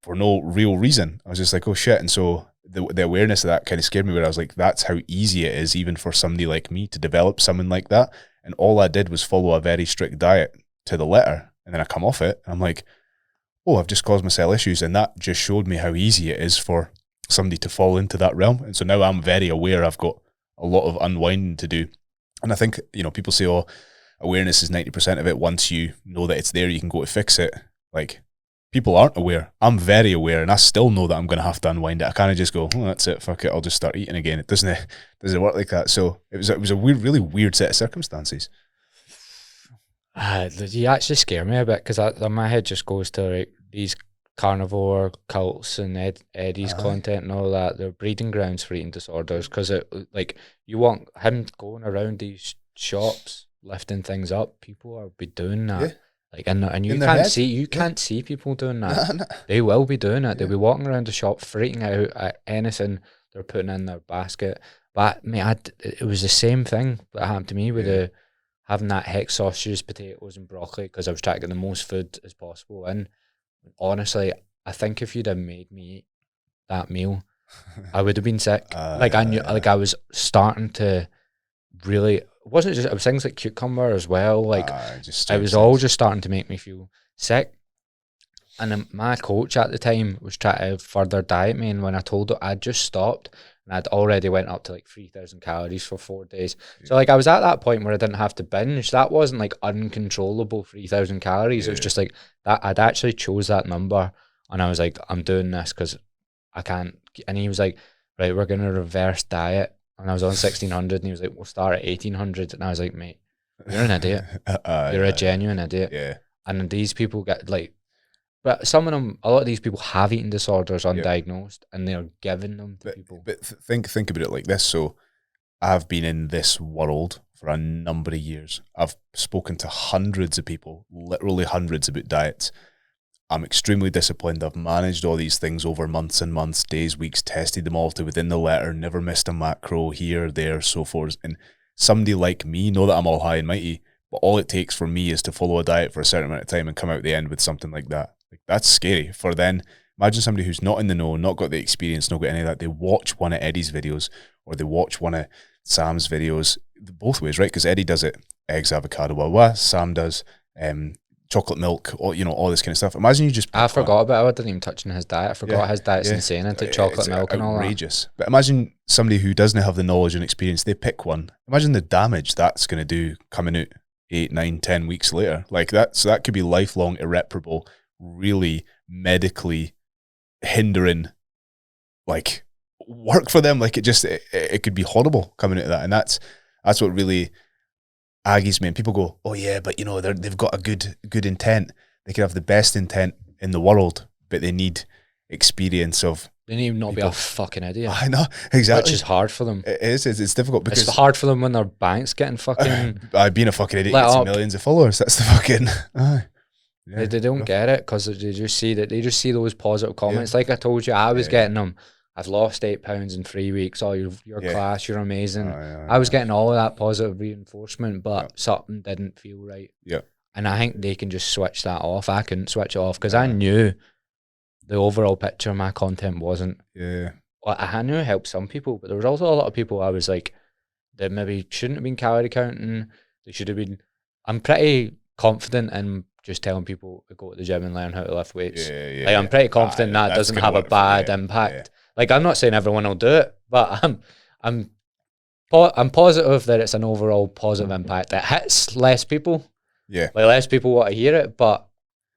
for no real reason. I was just like, oh shit. And so the awareness of that kind of scared me, where I was like, that's how easy it is even for somebody like me to develop something like that. And all I did was follow a very strict diet to the letter. And then I come off it and I'm like, oh, I've just caused myself issues. And that just showed me how easy it is for somebody to fall into that realm. And so now I'm very aware I've got a lot of unwinding to do. And I think, people say, oh, awareness is 90% of it. Once you know that it's there, you can go to fix it. Like, people aren't aware. I'm very aware, and I still know that I'm going to have to unwind it. I kind of just go, oh, that's it, fuck it, I'll just start eating again. It doesn't work like that. So it was a weird, really weird set of circumstances. You actually scare me a bit because my head just goes to like these carnivore cults and Eddie's content and all that. They're breeding grounds for eating disorders because you want him going around these shops lifting things up. People are be doing that. Yeah. Like and you can't see people doing that. No. They will be doing it. They'll be walking around the shop freaking out at anything they're putting in their basket. But it was the same thing that happened to me with having that hex sausages, potatoes and broccoli because I was trying to get the most food as possible. And honestly, I think if you'd have made me eat that meal, I would have been sick. I knew, I was starting to really. It was things like cucumber as well. It was all just starting to make me feel sick. And then my coach at the time was trying to further diet me, and when I told her I'd just stopped and I'd already went up to like 3,000 calories for 4 days. Yeah. So I was at that point where I didn't have to binge. That wasn't like uncontrollable 3,000 calories. Yeah. It was just like that. I'd actually chose that number and I was like, I'm doing this because I can't. And he was like, right, we're going to reverse diet. And I was on 1,600 and he was like, we'll start at 1,800. And I was like, mate, you're an idiot. You're a genuine idiot. Yeah. And these people get like, but some of them, a lot of these people have eating disorders undiagnosed and they're giving them to people. But think about it like this. So I've been in this world for a number of years. I've spoken to hundreds of people, literally hundreds, about diets. I'm extremely disciplined. I've managed all these things over months and months, days, weeks, tested them all to within the letter, never missed a macro, here, there, so forth. And somebody like me, know that I'm all high and mighty, but all it takes for me is to follow a diet for a certain amount of time and come out the end with something like that. Like, that's scary. For then, imagine somebody who's not in the know, not got the experience, not got any of that. They watch one of Eddie's videos or they watch one of Sam's videos, both ways, right? Because Eddie does it, eggs, avocado, blah, blah. Sam does chocolate milk, or all this kind of stuff. Imagine you just. I forgot about it. I didn't even touch on his diet. I forgot his diet's insane into chocolate milk and all that. Outrageous. But imagine somebody who doesn't have the knowledge and experience. They pick one. Imagine the damage that's going to do coming out 8, 9, 10 weeks later. Like that. So that could be lifelong, irreparable, really medically hindering, like, work for them. Like it could be horrible coming out of that. And that's what really aggies me. And people go, oh yeah, but they've got a good intent. They could have the best intent in the world, but they need experience of. They need not people. Be a fucking idiot. I know, exactly. Which is hard for them. It is. It's difficult because it's hard for them when their bank's getting fucking. Being a fucking idiot gets millions of followers. That's the fucking. Yeah, they don't get it because they just see those positive comments. Yeah. Like I told you, I was getting them. I've lost 8 pounds in 3 weeks. Oh, you're class. You're amazing. I was getting all of that positive reinforcement, but something didn't feel right. Yeah. And I think they can just switch that off. I couldn't switch it off because I knew the overall picture of my content wasn't. Yeah. Well, I knew it helped some people, but there was also a lot of people I was like, that maybe shouldn't have been calorie counting. They should have been. I'm pretty confident in just telling people to go to the gym and learn how to lift weights. I'm pretty confident that doesn't have a bad impact. Yeah. Like, I'm not saying everyone will do it, but I'm positive that it's an overall positive impact that hits less people. Yeah, like less people want to hear it, but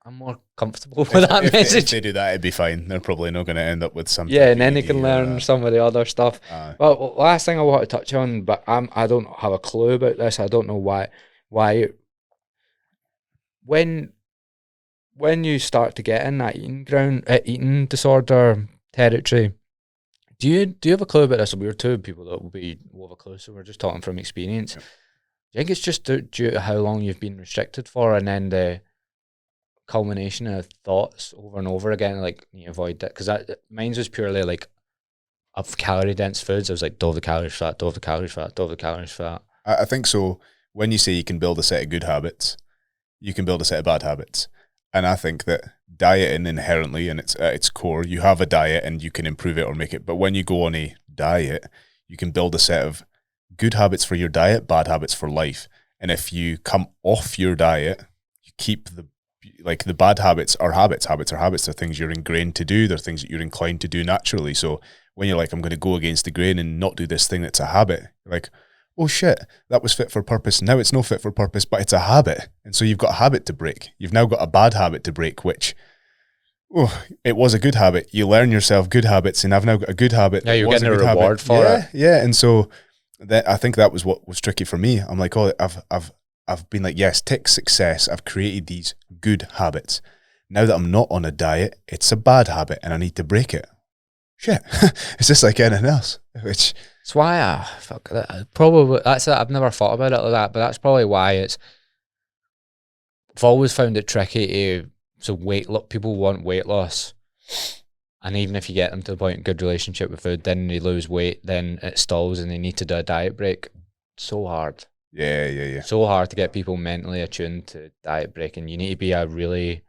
I'm more comfortable with that message. If they do that, it'd be fine. They're probably not going to end up with something. Yeah, and then they can learn some of the other stuff. Well, last thing I want to touch on, but I don't have a clue about this. I don't know why. When you start to get in that eating disorder territory, do you have a clue about this? We're two people that will have a clue, so we're just talking from experience. Yep. Do you think it's just due to how long you've been restricted for, and then the culmination of thoughts over and over again, like you avoid that? Because mine was purely like of calorie dense foods. I was like, dove the calories for that, dove the calories for that, dove the calories for that. I think so. When you say you can build a set of good habits, you can build a set of bad habits. And I think that dieting inherently, and it's at its core, you have a diet and you can improve it or make it. But when you go on a diet, you can build a set of good habits for your diet, bad habits for life. And if you come off your diet, you keep the bad habits are habits. Habits are habits. They're things you're ingrained to do. They're things that you're inclined to do naturally. So when you're like, I'm going to go against the grain and not do this thing that's a habit, you're like, oh shit, that was fit for purpose. Now it's no fit for purpose, but it's a habit. And so you've got a habit to break. You've now got a bad habit to break, which, it was a good habit. You learn yourself good habits, and I've now got a good habit. Yeah, you're getting a reward for it. Yeah, and so I think that was what was tricky for me. I'm like, I've been like, yes, tick success. I've created these good habits. Now that I'm not on a diet, it's a bad habit, and I need to break it. Shit, it's just like anything else. Which that's why I've never thought about it like that, but that's probably why I've always found it tricky people want weight loss, and even if you get them to the point of good relationship with food, then they lose weight, then it stalls and they need to do a diet break. So hard. Yeah. So hard to get people mentally attuned to diet breaking. You need to be a really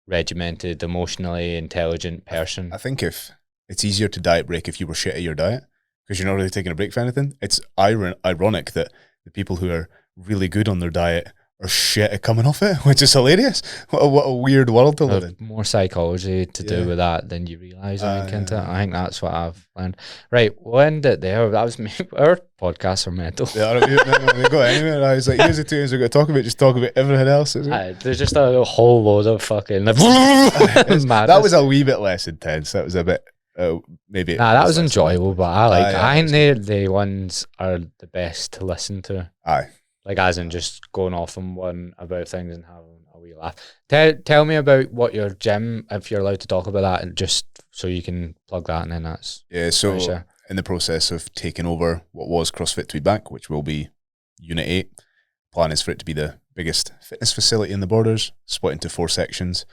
regimented, emotionally intelligent person. I think if it's easier to diet break if you were shit at your diet, because you're not really taking a break for anything. It's ironic that the people who are really good on their diet are shit at coming off it, which is hilarious. What a weird world to live in. More psychology to do with that than you realise. I think that's what I've learned. Right, we'll end it there. That was me. Our podcasts are mental. Yeah, they go anywhere. I was like, here's the two things we're going to talk about. Just talk about everything else. There's just a whole load of fucking that was a wee bit less intense. That was a bit. Maybe that was enjoyable, but I think the ones are the best to listen to. Aye. Like, as in just going off on one about things and having a wee laugh. Tell me about what your gym, if you're allowed to talk about that, and just so you can plug that, and then that's... Yeah, so in the process of taking over what was CrossFit Tweedbank, which will be Unit 8, plan is for it to be the biggest fitness facility in the Borders, split into 4 sections.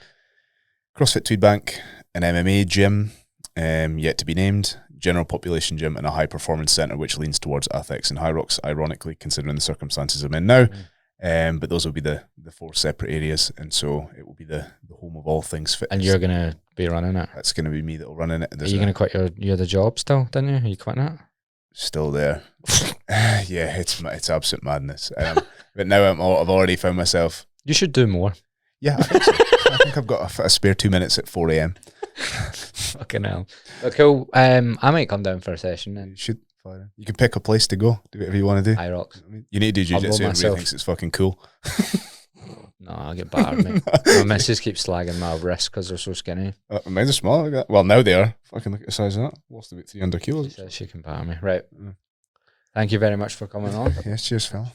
CrossFit Tweedbank, an MMA gym, yet to be named, general population gym, and a high performance centre which leans towards athletics and Hyrox, ironically, considering the circumstances I'm in now. But those will be the 4 separate areas, and so it will be the home of all things fitness. And you're going to be running it? That's going to be me that will run in it. Are you going to quit your other job still, didn't you? Are you quitting it? Still there. Yeah, it's absolute madness. But now I've already found myself... You should do more. Yeah, I think so. I think I've got a spare 2 minutes at 4 a.m. Fucking hell. But cool. I might come down for a session then. You should. You can pick a place to go. Do whatever you want to do. Hyrox. You need to do jiu-jitsu. Everybody thinks it's fucking cool. No, I'll get battered, mate. My missus keeps slagging my wrists because they're so skinny. Mine's are small. Like that. Well, now they are. Fucking look at the size of that. Lost about 300 kilos. She says she can batter me. Right. Thank you very much for coming on. Yes, cheers, fella.